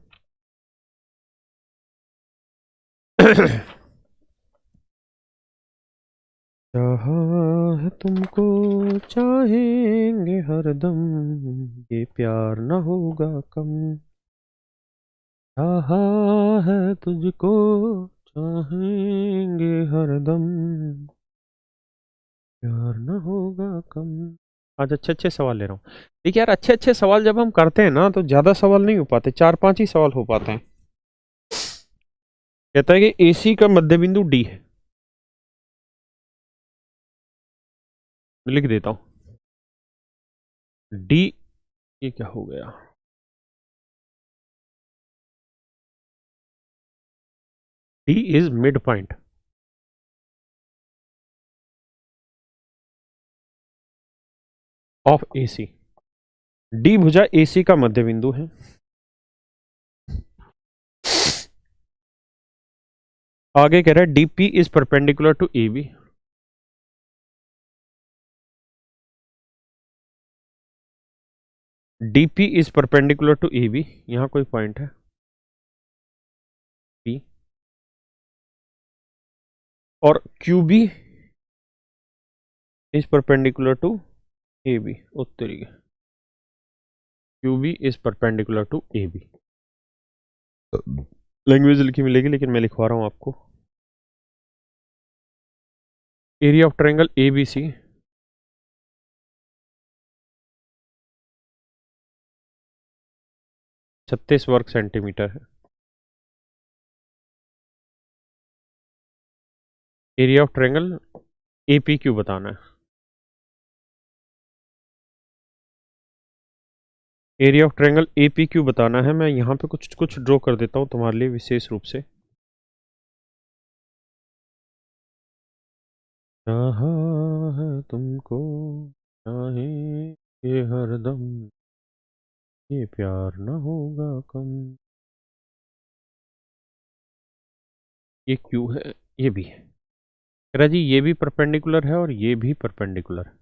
चाहा है तुमको, चाहेंगे हरदम, ये प्यार न होगा कम। चाहा है तुझको, चाहेंगे हरदम, प्यार न होगा कम। आज अच्छे अच्छे सवाल ले रहा हूँ। देखिए यार, अच्छे अच्छे सवाल जब हम करते हैं ना तो ज्यादा सवाल नहीं हो पाते, 4-5 ही सवाल हो पाते हैं। कहता है कि एसी का मध्य बिंदु डी है, लिख देता हूं डी। ये क्या हो गया? D is mid point of AC. D भुजा एसी का मध्य बिंदु है। आगे कह रहा है DP is perpendicular to A B. DP is perpendicular to A B, यहां कोई पॉइंट है, और Q B is perpendicular to A B. उत्तरी Q B is perpendicular to A B. Language लिखी मिलेगी लेकिन मैं लिखवा रहा हूं आपको। Area of triangle A B C 36 वर्ग सेंटीमीटर है। Area of triangle A P Q बताना है। Area of triangle A P Q बताना है। मैं यहाँ पे कुछ कुछ ड्रॉ कर देता हूँ तुम्हारे लिए विशेष रूप से। चाहा है तुमको चाहे ये हरदम, ये प्यार न होगा कम। ये क्यू है, ये भी है। कह रहा जी ये भी परपेंडिकुलर है और ये भी परपेंडिकुलर है।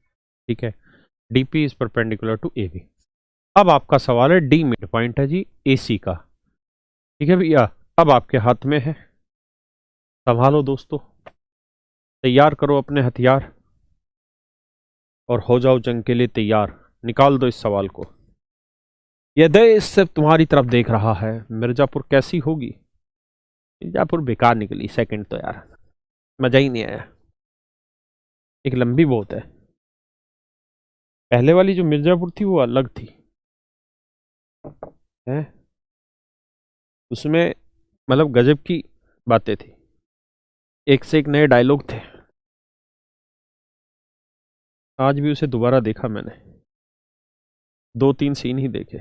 ठीक है, DP is perpendicular to A B. अब आपका सवाल है डी मिड पॉइंट है जी एसी का। ठीक है भैया, अब आपके हाथ में है, संभालो दोस्तों, तैयार करो अपने हथियार और हो जाओ जंग के लिए तैयार। निकाल दो इस सवाल को। यह देश सिर्फ तुम्हारी तरफ देख रहा है। मिर्जापुर कैसी होगी? मिर्जापुर बेकार निकली सेकंड तो यार, मजा ही नहीं आया। एक लंबी बहुत है। पहले वाली जो मिर्जापुर थी वो अलग थी है, उसमें मतलब गजब की बातें थी, एक से एक नए डायलॉग थे। आज भी उसे दोबारा देखा मैंने, 2-3 सीन ही देखे,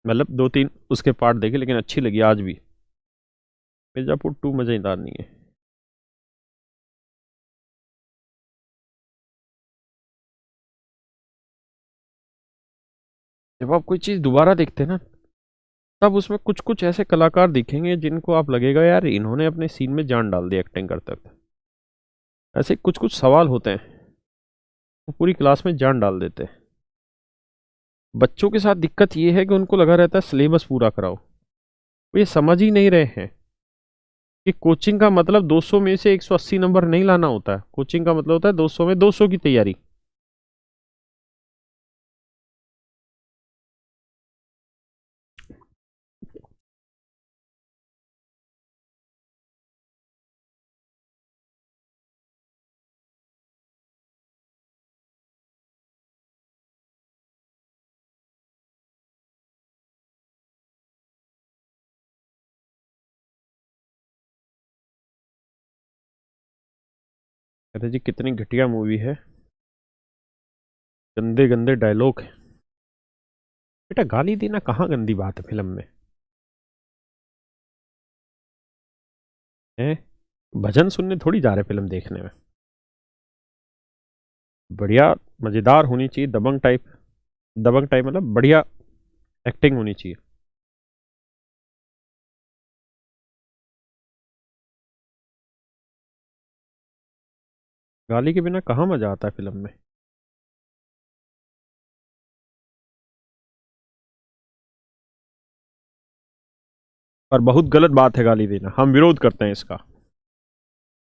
मतलब 2-3 उसके पार्ट देखे, लेकिन अच्छी लगी आज भी। मिर्जापुर 2 मजेदार नहीं है। जब आप कोई चीज दोबारा देखते हैं ना, तब उसमें कुछ कुछ ऐसे कलाकार दिखेंगे जिनको आप लगेगा यार इन्होंने अपने सीन में जान डाल दी एक्टिंग करते वक्त। ऐसे कुछ कुछ सवाल होते हैं वो पूरी क्लास में जान डाल देते हैं। बच्चों के साथ दिक्कत ये है कि उनको लगा रहता है सिलेबस पूरा कराओ, वो ये समझ ही नहीं रहे हैं कि कोचिंग का मतलब 200 में से 180 नंबर नहीं लाना होता है। कोचिंग का मतलब होता है 200 में 200 की तैयारी। कहते जी कितनी घटिया मूवी है, गंदे गंदे डायलॉग है। बेटा गाली देना कहाँ गंदी बात है फिल्म में है? भजन सुनने थोड़ी जा रहे फिल्म देखने में। बढ़िया मजेदार होनी चाहिए, दबंग टाइप। दबंग टाइप मतलब बढ़िया एक्टिंग होनी चाहिए। गाली के बिना कहाँ मजा आता है फिल्म में। और बहुत गलत बात है गाली देना, हम विरोध करते हैं इसका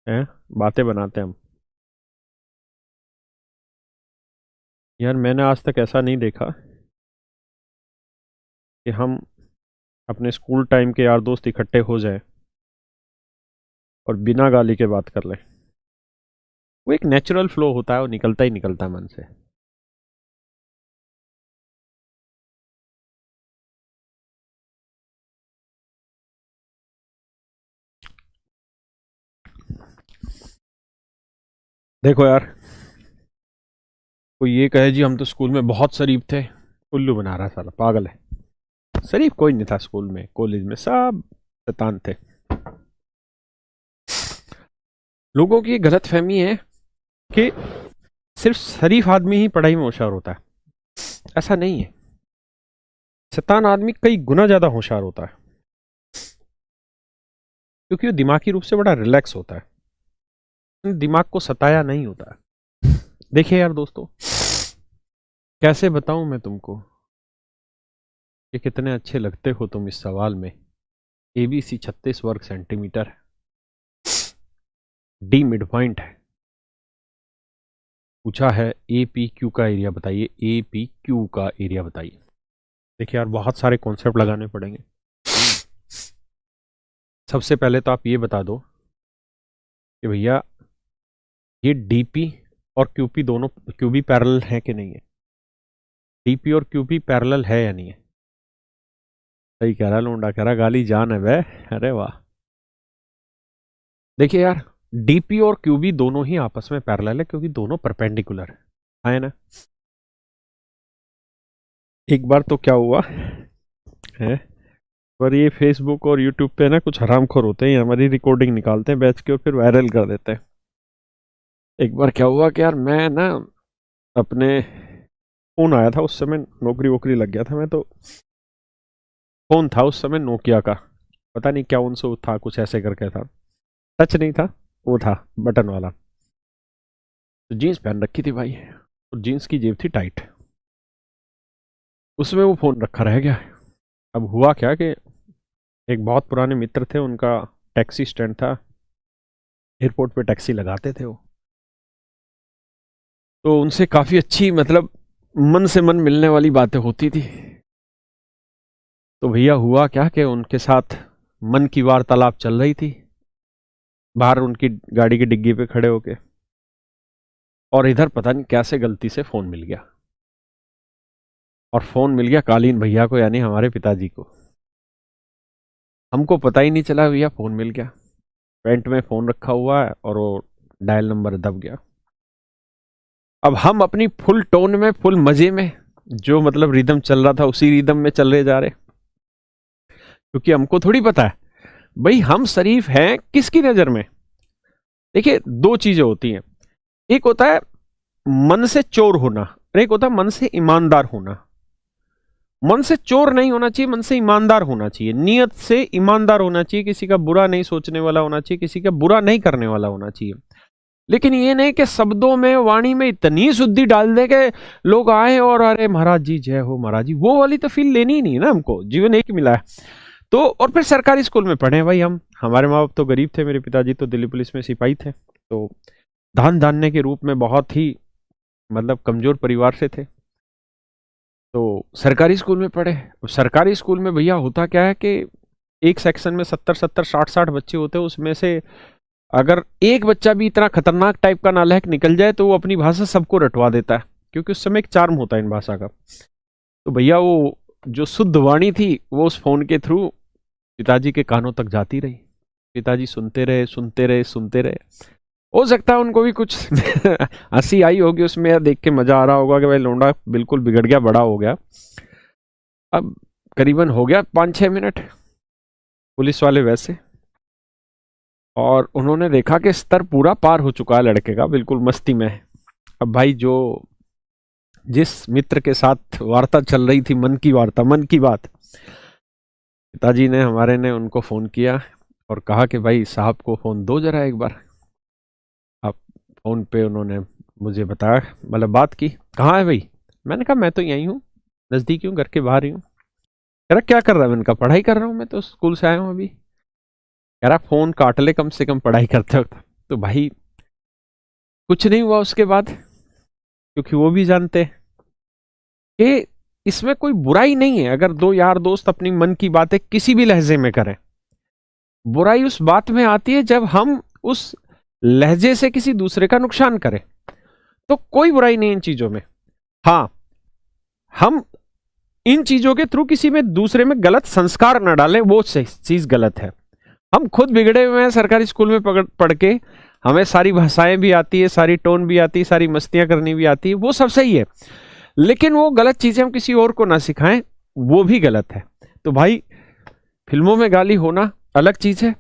है। बातें बनाते हैं हम। यार मैंने आज तक ऐसा नहीं देखा कि हम अपने स्कूल टाइम के यार दोस्त इकट्ठे हो जाए और बिना गाली के बात कर लें। वो एक नेचुरल फ्लो होता है, वो निकलता ही निकलता है मन से। देखो यार, कोई ये कहे जी हम तो स्कूल में बहुत शरीफ थे, उल्लू बना रहा है साला, पागल है। शरीफ कोई नहीं था स्कूल में, कॉलेज में सब शैतान थे। लोगों की गलत फहमी है कि सिर्फ शरीफ आदमी ही पढ़ाई में होशियार होता है। ऐसा नहीं है, शैतान आदमी कई गुना ज्यादा होशियार होता है, क्योंकि वो दिमागी रूप से बड़ा रिलैक्स होता है, दिमाग को सताया नहीं होता है। देखिए यार दोस्तों, कैसे बताऊं मैं तुमको कि कितने अच्छे लगते हो तुम इस सवाल में। एबीसी 36 वर्ग सेंटीमीटर है। डी मिड पॉइंट है। पूछा है ए पी क्यू का एरिया बताइए, ए पी क्यू का एरिया बताइए। देखिए यार बहुत सारे कॉन्सेप्ट लगाने पड़ेंगे। सबसे पहले तो आप ये बता दो कि भैया ये डीपी और क्यूपी दोनों, क्यूबी पैरेलल है कि नहीं है। डीपी और क्यूपी पैरेलल है या नहीं है। सही कह रहा लोंडा, कह रहा गाली जान है बे। अरे वाह। देखिए यार डीपी और क्यूबी दोनों ही आपस में पैरेलल है क्योंकि दोनों परपेंडिकुलर है ना। एक बार तो क्या हुआ है, पर ये फेसबुक और यूट्यूब पे ना कुछ हरामखोर होते हैं, हमारी रिकॉर्डिंग निकालते हैं बैच के और फिर वायरल कर देते हैं। एक बार क्या हुआ कि यार मैं ना अपने फोन आया था, उस समय नौकरी वोकरी लग गया था मैं, तो फोन था उस समय नोकिया का, पता नहीं क्या उनसे था, कुछ ऐसे करके था, टच नहीं था, वो था बटन वाला। तो जीन्स पहन रखी थी भाई, और जीन्स की जेब थी टाइट, उसमें वो फोन रखा रह गया। अब हुआ क्या कि एक बहुत पुराने मित्र थे, उनका टैक्सी स्टैंड था, एयरपोर्ट पे टैक्सी लगाते थे वो, तो उनसे काफ़ी अच्छी मतलब मन से मन मिलने वाली बातें होती थी। तो भैया हुआ क्या कि उनके साथ मन की वार्तालाप चल रही थी बाहर उनकी गाड़ी की डिग्गी पे खड़े होके, और इधर पता नहीं कैसे गलती से फ़ोन मिल गया, और फ़ोन मिल गया कालीन भैया को, यानी हमारे पिताजी को। हमको पता ही नहीं चला भैया फ़ोन मिल गया, पेंट में फ़ोन रखा हुआ है और वो डायल नंबर दब गया। अब हम अपनी फुल टोन में, फुल मजे में, जो मतलब रिदम चल रहा था उसी रिदम में चल रहे जा रहे, क्योंकि हमको थोड़ी पता है भाई हम शरीफ हैं किसकी नजर में। देखिए दो चीजें होती हैं, एक होता है मन से चोर होना और एक होता है मन से ईमानदार होना। मन से चोर नहीं होना चाहिए, मन से ईमानदार होना चाहिए, नियत से ईमानदार होना चाहिए, किसी का बुरा नहीं सोचने वाला होना चाहिए, किसी का बुरा नहीं करने वाला होना चाहिए। लेकिन ये नहीं कि शब्दों में, वाणी में इतनी शुद्धि डाल दे के लोग आए और अरे महाराज जी जय हो महाराज जी, वो वाली तो फील लेनी ही नहीं ना, हमको जीवन एक मिला है। तो और फिर सरकारी स्कूल में पढ़े भाई हम, हमारे माँ बाप तो गरीब थे, मेरे पिताजी तो दिल्ली पुलिस में सिपाही थे, तो धान धान्य के रूप में बहुत ही मतलब कमजोर परिवार से थे, तो सरकारी स्कूल में पढ़े। सरकारी स्कूल में भैया होता क्या है कि एक सेक्शन में 70-70 60-60 बच्चे होते हैं, उसमें से अगर एक बच्चा भी इतना खतरनाक टाइप का नालायक निकल जाए तो वो अपनी भाषा सबको रटवा देता है, क्योंकि उस समय एक चार्म होता है इन भाषा का। तो भैया वो जो शुद्ध वाणी थी वो उस फोन के थ्रू पिताजी के कानों तक जाती रही, पिताजी सुनते रहे सुनते रहे सुनते रहे। हो सकता है उनको भी कुछ हंसी आई होगी उसमें, देख के मजा आ रहा होगा कि भाई लोंडा बिल्कुल बिगड़ गया, बड़ा हो गया। अब करीबन हो गया 5-6 मिनट, पुलिस वाले वैसे, और उन्होंने देखा कि स्तर पूरा पार हो चुका है लड़के का, बिल्कुल मस्ती में है। अब भाई जो जिस मित्र के साथ वार्ता चल रही थी, मन की वार्ता, मन की बात, पिताजी ने हमारे ने उनको फोन किया और कहा कि भाई साहब को फोन दो जरा एक बार। अब फोन पे उन्होंने मुझे बताया, मतलब बात की, कहाँ है भाई। मैंने कहा मैं तो यहीं हूँ, नजदीक हूँ, घर के बाहर ही हूँ। कह रहा क्या कर रहा है, मैंने कहा पढ़ाई कर रहा हूँ, मैं तो स्कूल से आया हूँ अभी। कह रहा फोन काट ले कम से कम पढ़ाई करते वक्त। तो भाई कुछ नहीं हुआ उसके बाद, क्योंकि वो भी जानते हैं कि इसमें कोई बुराई नहीं है अगर दो यार दोस्त अपनी मन की बातें किसी भी लहजे में करें। बुराई उस बात में आती है जब हम उस लहजे से किसी दूसरे का नुकसान करें, तो कोई बुराई नहीं इन चीजों में। हाँ, हम इन चीजों के थ्रू किसी में दूसरे में गलत संस्कार न डालें, वो चीज गलत है। हम खुद बिगड़े हुए हैं, सरकारी स्कूल में पढ़ के हमें सारी भाषाएं भी आती है, सारी टोन भी आती है, सारी मस्तियां करनी भी आती है, वो सब सही है, लेकिन वो गलत चीजें हम किसी और को ना सिखाएं, वो भी गलत है। तो भाई फिल्मों में गाली होना अलग चीज है,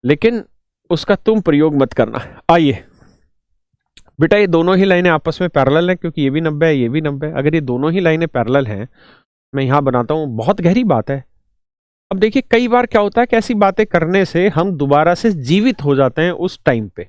लेकिन उसका तुम प्रयोग मत करना। आइए बेटा, ये दोनों ही लाइनें आपस में पैरेलल हैं, क्योंकि ये भी 90 है, ये भी 90 है। अगर ये दोनों ही लाइनें पैरेलल हैं, मैं यहां बनाता हूं, बहुत गहरी बात है। अब देखिए कई बार क्या होता है कि ऐसी बातें करने से हम दोबारा से जीवित हो जाते हैं उस टाइम पे।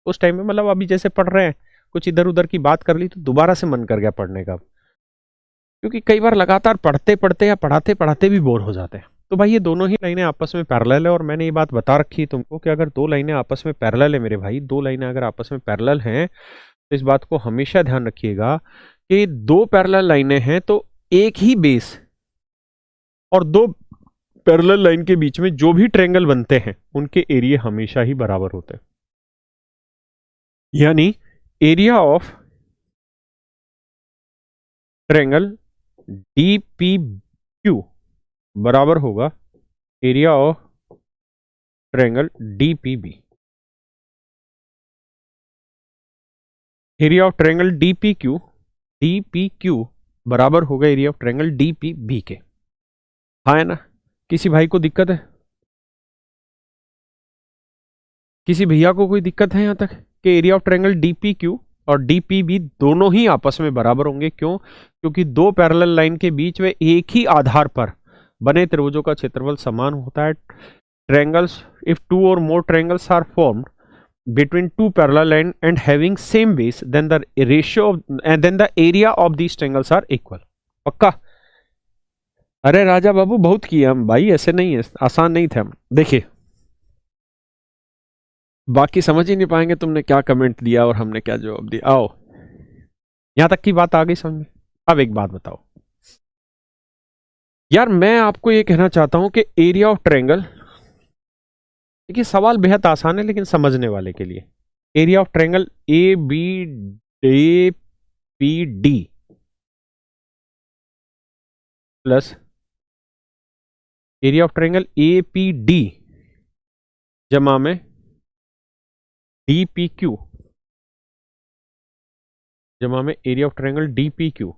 उस टाइम में मतलब अभी जैसे पढ़ रहे हैं, कुछ इधर उधर की बात कर ली तो दोबारा से मन कर गया पढ़ने का, क्योंकि कई बार लगातार पढ़ते पढ़ते या पढ़ाते पढ़ाते भी बोर हो जाते हैं। तो भाई ये दोनों ही लाइनें आपस में पैरेलल है, और मैंने ये बात बता रखी है तुमको कि अगर दो लाइनें आपस में पैरेलल है मेरे भाई, दो लाइनें अगर आपस में पैरेलल हैं, तो इस बात को हमेशा ध्यान रखिएगा कि दो पैरेलल लाइनें हैं तो एक ही बेस और दो पैरेलल लाइन के बीच में जो भी ट्रायंगल बनते हैं उनके एरिया हमेशा ही बराबर होते हैं। यानी एरिया ऑफ ट्रायंगल DPQ बराबर होगा area of triangle DPB। Area of triangle DPQ बराबर होगा एरिया ऑफ ट्रायंगल DPB के। हाँ है ना? किसी भाई को दिक्कत है? किसी भैया को कोई दिक्कत है यहां तक कि एरिया ऑफ ट्रायंगल DPQ और DPB दोनों ही आपस में बराबर होंगे? क्यों? क्योंकि दो पैरेलल लाइन के बीच में एक ही आधार पर बने त्रिभुजों का क्षेत्रफल समान होता है। Triangles, if two or more triangles are formed between two parallel line and having same base, then the ratio of, and then the area of these triangles are equal। पक्का? अरे राजा बाबू बहुत किए हम भाई, ऐसे नहीं है, आसान नहीं थे हम। देखिए बाकी समझ ही नहीं पाएंगे तुमने क्या कमेंट दिया और हमने क्या जवाब दिया। आओ, यहां तक की बात आ गई समझ में? अब एक बात बताओ यार, मैं आपको ये कहना चाहता हूं कि एरिया ऑफ ट्रायंगल, देखिए सवाल बेहद आसान है लेकिन समझने वाले के लिए। Area of triangle ABPD plus area of triangle APD जमा में DPQ जमा में एरिया ऑफ ट्रायंगल DPQ,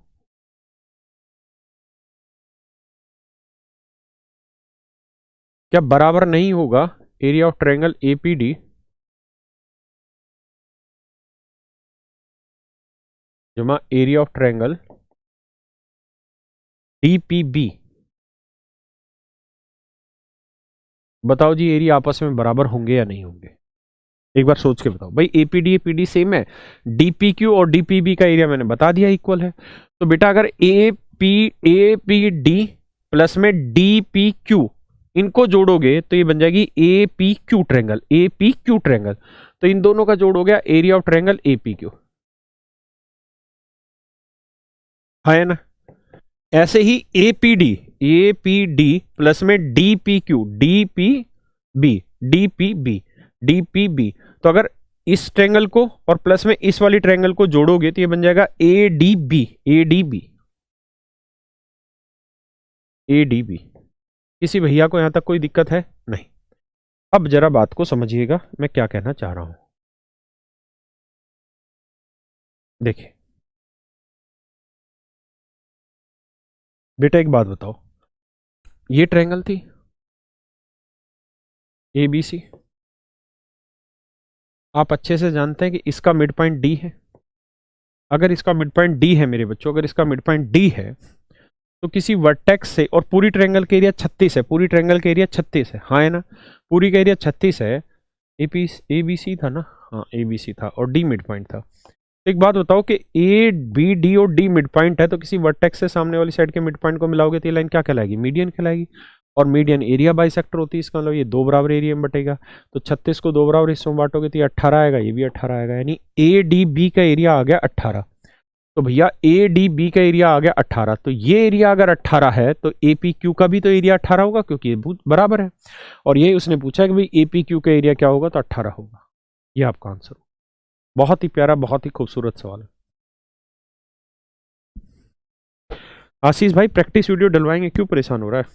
क्या बराबर नहीं होगा एरिया ऑफ ट्रायंगल APD जमा एरिया ऑफ ट्रायंगल DPB? बताओ जी, एरिया आपस में बराबर होंगे या नहीं होंगे? एक बार सोच के बताओ भाई। APD सेम है, DPQ और DPB का एरिया मैंने बता दिया इक्वल है। तो बेटा अगर APD प्लस में DPQ इनको जोड़ोगे तो ये बन जाएगी APQ ट्रायंगल। APQ ट्रायंगल, तो इन दोनों का जोड़ हो गया एरिया ऑफ ट्रायंगल APQ। है ना? ऐसे ही APD प्लस में DPB। तो अगर इस ट्रायंगल को और प्लस में इस वाली ट्रायंगल को जोड़ोगे तो ये बन जाएगा ADB। किसी भैया को यहां तक कोई दिक्कत है? नहीं। अब जरा बात को समझिएगा मैं क्या कहना चाह रहा हूं। देखिए बेटा एक बात बताओ, ये ट्रायंगल थी ABC, आप अच्छे से जानते हैं कि इसका मिड पॉइंट D है। अगर इसका मिड पॉइंट D है मेरे बच्चों, अगर इसका मिड पॉइंट D है तो किसी वर्टेक्स से, और पूरी ट्रायंगल का एरिया 36 है, पूरी ट्रायंगल का एरिया 36 है, हाँ है ना? पूरी का एरिया 36 है। ABC था ना? हाँ ABC था और D मिड पॉइंट था। तो एक बात बताओ कि ABD और D मिड पॉइंट है, तो किसी वर्टेक्स से सामने वाली साइड के मिड पॉइंट को मिलाओगे तो ये लाइन क्या कहलाएगी? मीडियन कहलाएगी। और मीडियन एरिया बाइसेक्टर होती है, इसका मतलब ये दो बराबर एरिया में बटेगा। तो 36 को दो बराबर हिस्सों में बांटोगे तो ये 18 आएगा, ये भी 18 आएगा, यानी ADB का एरिया आ गया 18। तो भैया ADB का एरिया आ गया 18, तो ये एरिया अगर 18 है तो APQ का भी तो एरिया 18 होगा क्योंकि ये बराबर है। और ये उसने पूछा कि भाई APQ का एरिया क्या होगा, तो 18 होगा। ये आपका आंसर। बहुत ही प्यारा, बहुत ही खूबसूरत सवाल है। आशीष भाई प्रैक्टिस वीडियो डलवाएंगे, क्यों परेशान हो रहा है?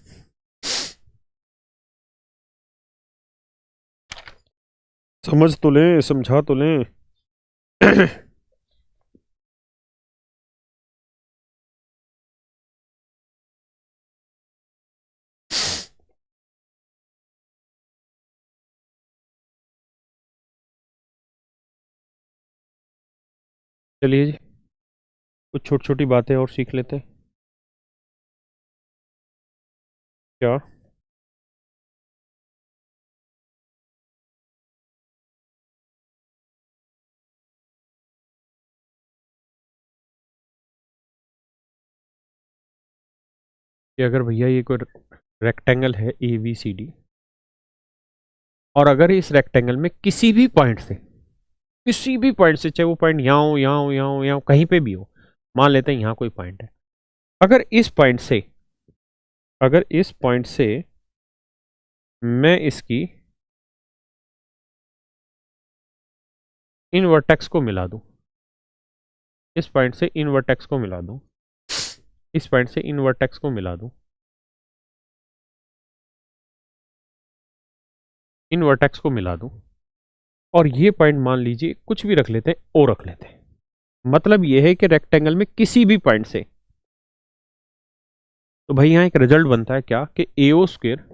समझ तो लें, समझा तो लें। चलिए जी, कुछ छोटी छोटी बातें और सीख लेते हैं। क्या? कि अगर भैया ये कोई रेक्टेंगल है ए बी सी डी, और अगर इस रेक्टेंगल में किसी भी पॉइंट से, किसी भी पॉइंट से, चाहे वो पॉइंट यहाँ हो, यहाँ हो, यहाँ हो, यहाँ हो, कहीं पे भी हो, मान लेते हैं यहाँ कोई पॉइंट है, अगर इस पॉइंट से, अगर इस पॉइंट से मैं इसकी इन वर्टेक्स को मिला दूं, इस पॉइंट से इन वर्टेक्स को मिला दूं, इस पॉइंट से इन वर्टेक्स को मिला दूं, इन वर्टेक्स को मिला दूं, और ये पॉइंट मान लीजिए कुछ भी रख लेते हैं, ओ रख लेते हैं, मतलब ये है कि रेक्टेंगल में किसी भी पॉइंट से, तो भाई यहां एक रिजल्ट बनता है क्या, कि AO square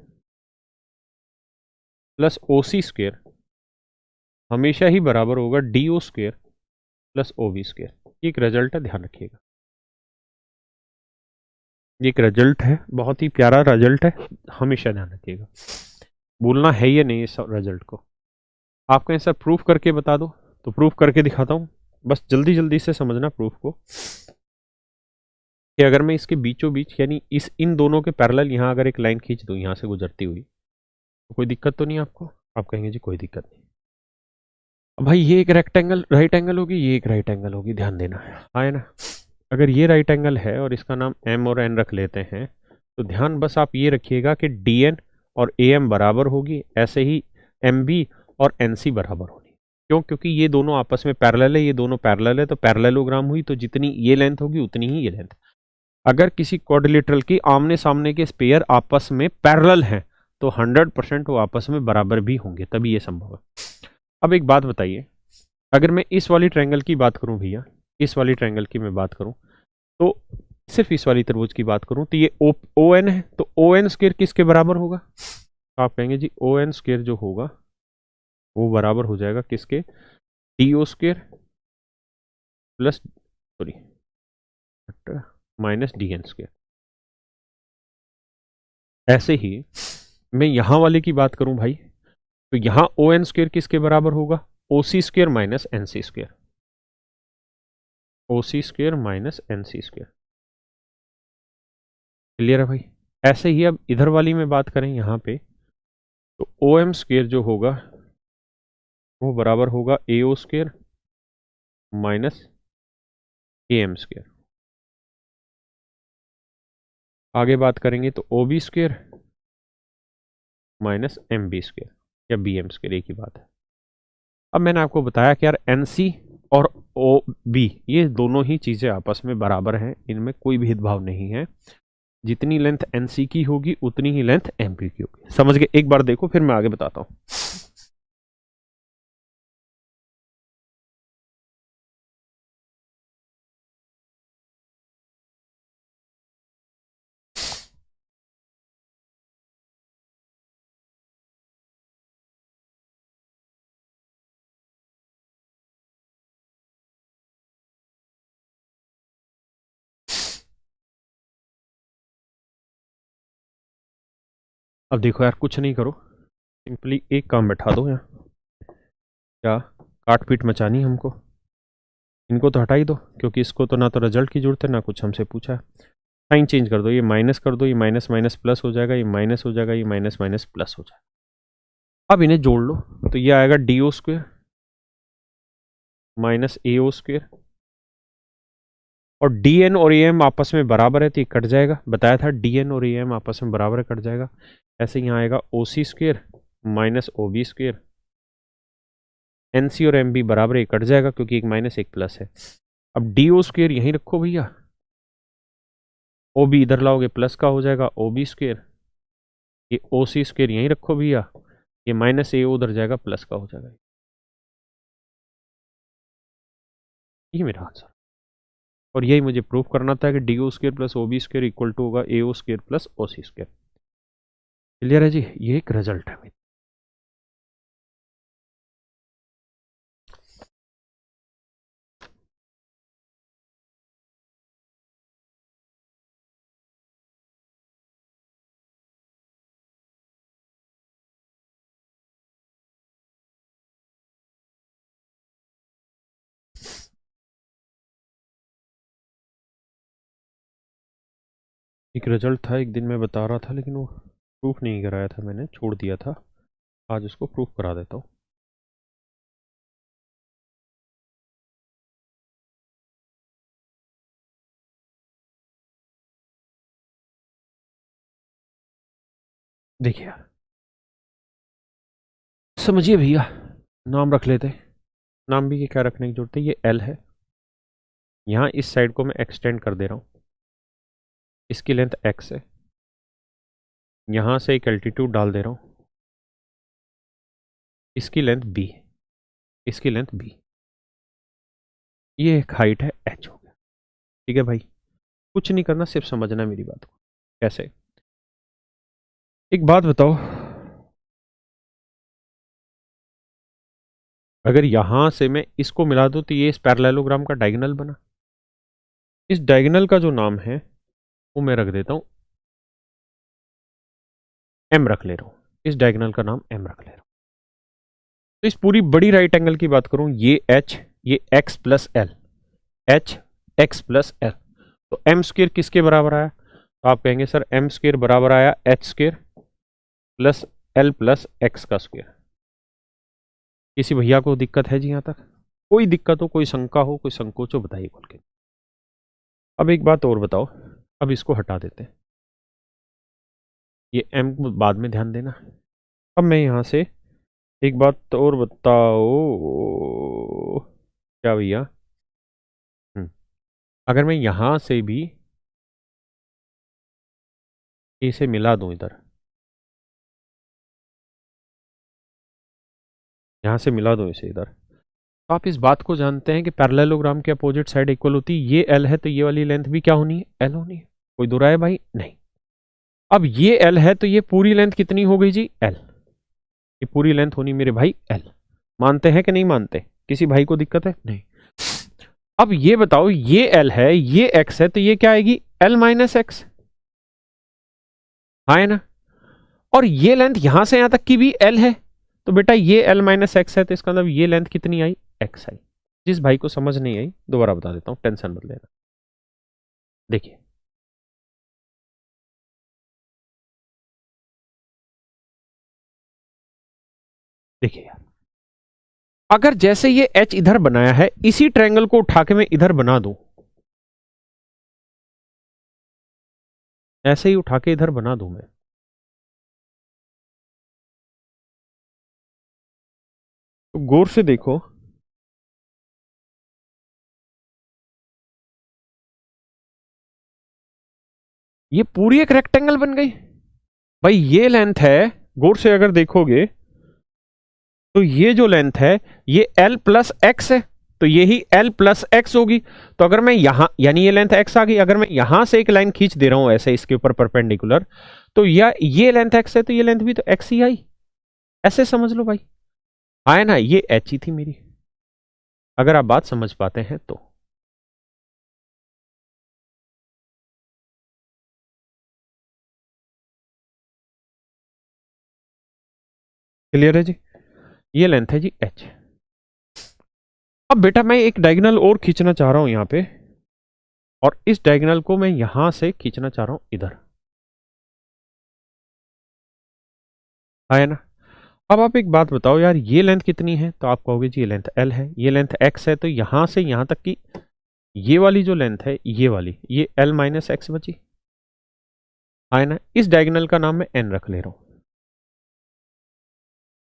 plus O C square हमेशा ही बराबर होगा D O square plus O B square. ये एक रिजल्ट है, ध्यान रखिएगा, ये एक रिजल्ट है, बहुत ही प्यारा रिजल्ट है, हमेशा ध्यान रखिएगा, भूलना है ये नहीं इस रिजल्ट को। आपको ऐसा प्रूफ करके बता दो तो प्रूफ करके दिखाता हूँ, बस जल्दी जल्दी से समझना प्रूफ को, कि अगर मैं इसके बीचों बीच यानी इस इन दोनों के पैरेलल यहाँ अगर एक लाइन खींच दूँ यहाँ से गुजरती हुई, तो कोई दिक्कत तो नहीं आपको? आप कहेंगे जी कोई दिक्कत नहीं। अब भाई ये एक रेक्टेंगल राइट एंगल होगी, ये एक राइट एंगल होगी, ध्यान देना है ना। अगर ये राइट एंगल है और इसका नाम एम और एन रख लेते हैं, तो ध्यान बस आप ये रखिएगा कि डी एन और ए एम बराबर होगी, ऐसे ही एम बी और एन सी बराबर होगी। क्यों? क्योंकि ये दोनों आपस में पैरेलल है, ये दोनों पैरेलल है, तो पैरेललोग्राम हुई, तो जितनी ये लेंथ होगी उतनी ही ये लेंथ। अगर किसी क्वाड्रिलेटरल की आमने सामने के स्पेयर आपस में पैरेलल हैं, तो 100% वो आपस में बराबर भी होंगे, तभी ये संभव है। अब एक बात बताइए, अगर मैं इस वाली ट्रायंगल की बात करूं भैया, इस वाली ट्रायंगल की मैं बात करूं, तो सिर्फ इस वाली त्रिभुज की बात करूं, तो ये ओ एन है, तो ओ एन स्क्वायर किसके बराबर होगा? तो आप कहेंगे जी ओ एन स्क्वायर जो होगा वो बराबर हो जाएगा किसके? D O square plus, sorry, minus D N square. ऐसे ही मैं यहां वाले की बात करूं भाई, तो यहां ओ एन स्क्वायर किसके बराबर होगा? O C square minus N C square, O C square minus N C square. Clear है भाई? ऐसे ही अब इधर वाली में बात करें यहाँ पे, तो ओ एम स्क्वायर जो होगा वो बराबर होगा A O square minus A M square. आगे बात करेंगे तो O B square minus M B square या बी एम स्क्वायर, एक ही बात है। अब मैंने आपको बताया कि यार एन सी और ओ बी ये दोनों ही चीज़ें आपस में बराबर हैं, इनमें कोई भेदभाव नहीं है, जितनी लेंथ एन सी की होगी उतनी ही लेंथ एम पी की होगी। समझ गए? एक बार देखो फिर मैं आगे बताता हूँ। अब देखो यार, कुछ नहीं करो, सिंपली एक काम बैठा दो यहाँ, क्या काट पीट मचानी है हमको? इनको तो हटा ही दो, क्योंकि इसको तो ना तो रिजल्ट की जरूरत है ना कुछ हमसे पूछा है। साइन चेंज कर दो, ये माइनस कर दो, ये माइनस माइनस प्लस हो जाएगा, ये माइनस हो जाएगा, ये माइनस माइनस प्लस हो जाएगा। अब इन्हें जोड़ लो, तो ये आएगा डी ओ स्क्वेयर माइनस ए ओ स्क्वेयर, और डी एन और ए एम आपस में बराबर है तो ये कट जाएगा, बताया था डी एन और ए एम आपस में बराबर है, कट जाएगा। ऐसे यहाँ आएगा O C square minus O B square, N C और एम बी बराबर है, कट जाएगा क्योंकि एक माइनस एक प्लस है। अब डी ओ स्क्वेयर यहीं रखो भैया, ओ बी इधर लाओगे प्लस का हो जाएगा ओ बी स्क्वेयर, ये ओ सी स्क्वेयर यहीं रखो भैया, ये माइनस ए उधर जाएगा प्लस का हो जाएगा। ये मेरा आंसर, और यही मुझे प्रूफ करना था कि D O square plus O B square equal to होगा A O square plus O C square. Clear है जी? ये एक रिजल्ट है। एक रिजल्ट था, एक दिन मैं बता रहा था, लेकिन वो प्रूफ नहीं कराया था मैंने, छोड़ दिया था, आज उसको प्रूफ करा देता हूँ। देखिए समझिए भैया, नाम रख लेते हैं। नाम भी ये क्या रखने की जरूरत है, ये एल है। यहाँ इस साइड को मैं एक्सटेंड कर दे रहा हूँ, इसकी लेंथ एक्स है। यहाँ से एक एल्टीट्यूड डाल दे रहा हूँ, इसकी लेंथ बी, इसकी लेंथ बी, ये एक हाइट है एच हो गया। ठीक है भाई, कुछ नहीं करना, सिर्फ समझना है मेरी बात को। कैसे, एक बात बताओ, अगर यहां से मैं इसको मिला दूं तो ये इस पैरेललोग्राम का डायगोनल बना। इस डायगोनल का जो नाम है वो मैं रख देता हूं एम, रख ले रहा हूं, इस डायगोनल का नाम एम रख ले रहा हूं। तो इस पूरी बड़ी राइट एंगल की बात करूं, ये एच, ये x plus L, H x plus L, तो एम स्क्र किसके बराबर आया? तो आप कहेंगे सर एम स्क्र बराबर आया H square plus L plus x का स्क्वायर। किसी भैया को दिक्कत है जी? यहां तक कोई दिक्कत हो, कोई शंका हो, कोई संकोच हो, बताइए बोल के। अब एक बात और बताओ, अब इसको हटा देते हैं, ये एम को बाद में ध्यान देना। अब मैं यहां से एक बात और बताओ, क्या भैया, अगर मैं यहां से भी इसे मिला दूं इधर, यहां से मिला दूं इसे इधर, तो आप इस बात को जानते हैं कि पैरेललोग्राम के अपोजिट साइड इक्वल होती है। ये एल है तो ये वाली लेंथ भी क्या होनी है? एल होनी है। कोई दो राय है भाई? नहीं। अब ये एल है तो ये पूरी लेंथ कितनी हो गई जी? एल। ये पूरी लेंथ होनी मेरे भाई एल। मानते हैं कि नहीं मानते? किसी भाई को दिक्कत है? नहीं। अब ये बताओ, ये एल है, ये एक्स है, तो ये क्या आएगी? एल माइनस एक्स, हाँ है ना? और ये लेंथ यहां से यहां तक की भी एल है, तो बेटा ये एल माइनस एक्स है, तो इसका मतलब ये लेंथ कितनी आई? एक्स आई। जिस भाई को समझ नहीं आई दोबारा बता देता हूं, टेंशन मत लेना। देखिए देखिए यार, अगर जैसे ये एच इधर बनाया है, इसी ट्रायंगल को उठा के मैं इधर बना दूं, ऐसे ही उठा के इधर बना दूं मैं, तो गौर से देखो, ये पूरी एक रेक्टेंगल बन गई भाई। ये लेंथ है, गौर से अगर देखोगे तो ये जो लेंथ है ये एल प्लस एक्स है, तो ये ही एल प्लस एक्स होगी। तो अगर मैं यहां, यानी ये लेंथ एक्स आ गई, अगर मैं यहां से एक लाइन खींच दे रहा हूं ऐसे इसके ऊपर परपेंडिकुलर, तो ये लेंथ एक्स है, तो ये लेंथ भी तो एक्स ही आई। ऐसे समझ लो भाई, आए ना, ये एच ही थी मेरी, अगर आप बात समझ पाते हैं तो। क्लियर है जी? ये लेंथ है जी एच। अब बेटा मैं एक डायगोनल और खींचना चाह रहा हूं यहां पे, और इस डायगोनल को मैं यहां से खींचना चाह रहा हूं इधर, है ना? अब आप एक बात बताओ यार, ये लेंथ कितनी है? तो आप कहोगे जी ये लेंथ एल है, ये लेंथ एक्स है, तो यहां से यहां तक की ये वाली जो लेंथ है, ये वाली, ये एल माइनस एक्स बची, है ना? इस डायगोनल का नाम मैं एन रख ले रहा हूं।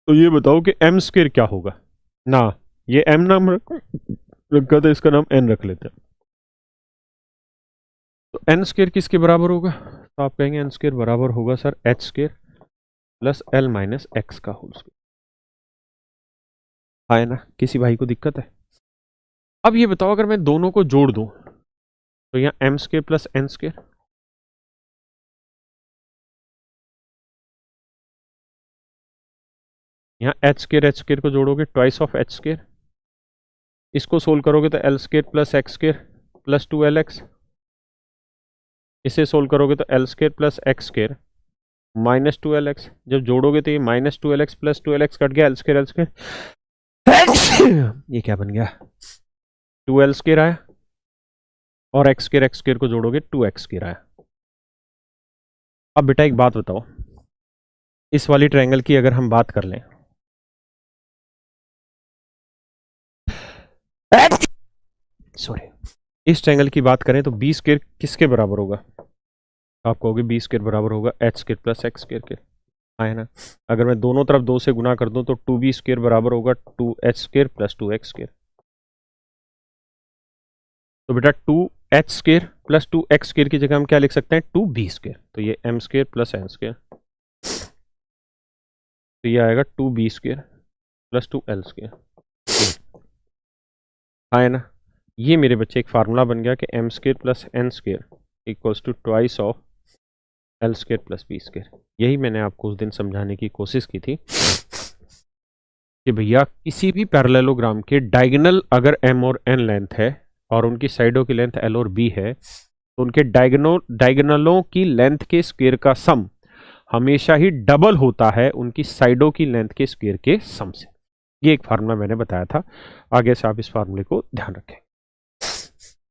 तो ये बताओ कि एम स्क्र क्या होगा ना? ये एम नाम रखा था, इसका नाम एन रख लेते हैं। तो एन स्क्र किसके बराबर होगा? तो आप कहेंगे एन स्क्र बराबर होगा sir H square plus L minus x का होल स्क्वायर, है ना? किसी भाई को दिक्कत है? अब ये बताओ, अगर मैं दोनों को जोड़ दूं, तो यहाँ M square plus N square, यहाँ एच स्क्र को जोड़ोगे ट्वाइस ऑफ एच स्क्र, इसको सोल्व करोगे तो L square plus X square plus 2lx, इसे सोल्व करोगे तो L square plus X square minus 2lx, जब जोड़ोगे तो ये minus 2lx plus 2lx cut गया, एल स्क्र ये क्या बन गया? 2l स्क्र आया, और एक्स स्क्र को जोड़ोगे 2x स्क्र आया। अब बेटा एक बात बताओ, इस वाली ट्रायंगल की अगर हम बात कर लें, सॉरी, इस ट्रायंगल की बात करें तो बी स्क्वायर किसके बराबर होगा? आप कहोगे बी स्क्वायर बराबर होगा H square plus x square के, हाँ है ना। अगर मैं दोनों तरफ 2 से गुना कर दूं तो 2b स्क्वायर बराबर होगा 2h square plus 2x square. तो बेटा 2h square plus 2x square की जगह हम क्या लिख सकते हैं? 2b square. तो ये m square plus n square, तो ये आएगा 2b square plus 2l square, हाँ है ना। ये मेरे बच्चे एक फार्मूला बन गया कि m square plus n square equals to twice of l square plus b square. यही मैंने आपको उस दिन समझाने की कोशिश की थी कि भैया किसी भी पैरेललोग्राम के डायगोनल अगर m और n लेंथ है और उनकी साइडों की लेंथ l और b है, तो उनके डायगोनलों की लेंथ के स्क्वायर का सम हमेशा ही डबल होता है उनकी साइडों की लेंथ के स्क्वायर के सम से। ये एक फार्मूला मैंने बताया था, आगे से आप इस फार्मूले को ध्यान रखें।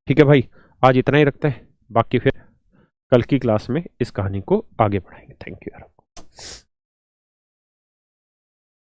ठीक है भाई, आज इतना ही रखते हैं, बाकी फिर कल की क्लास में इस कहानी को आगे बढ़ाएंगे। थैंक यू यार।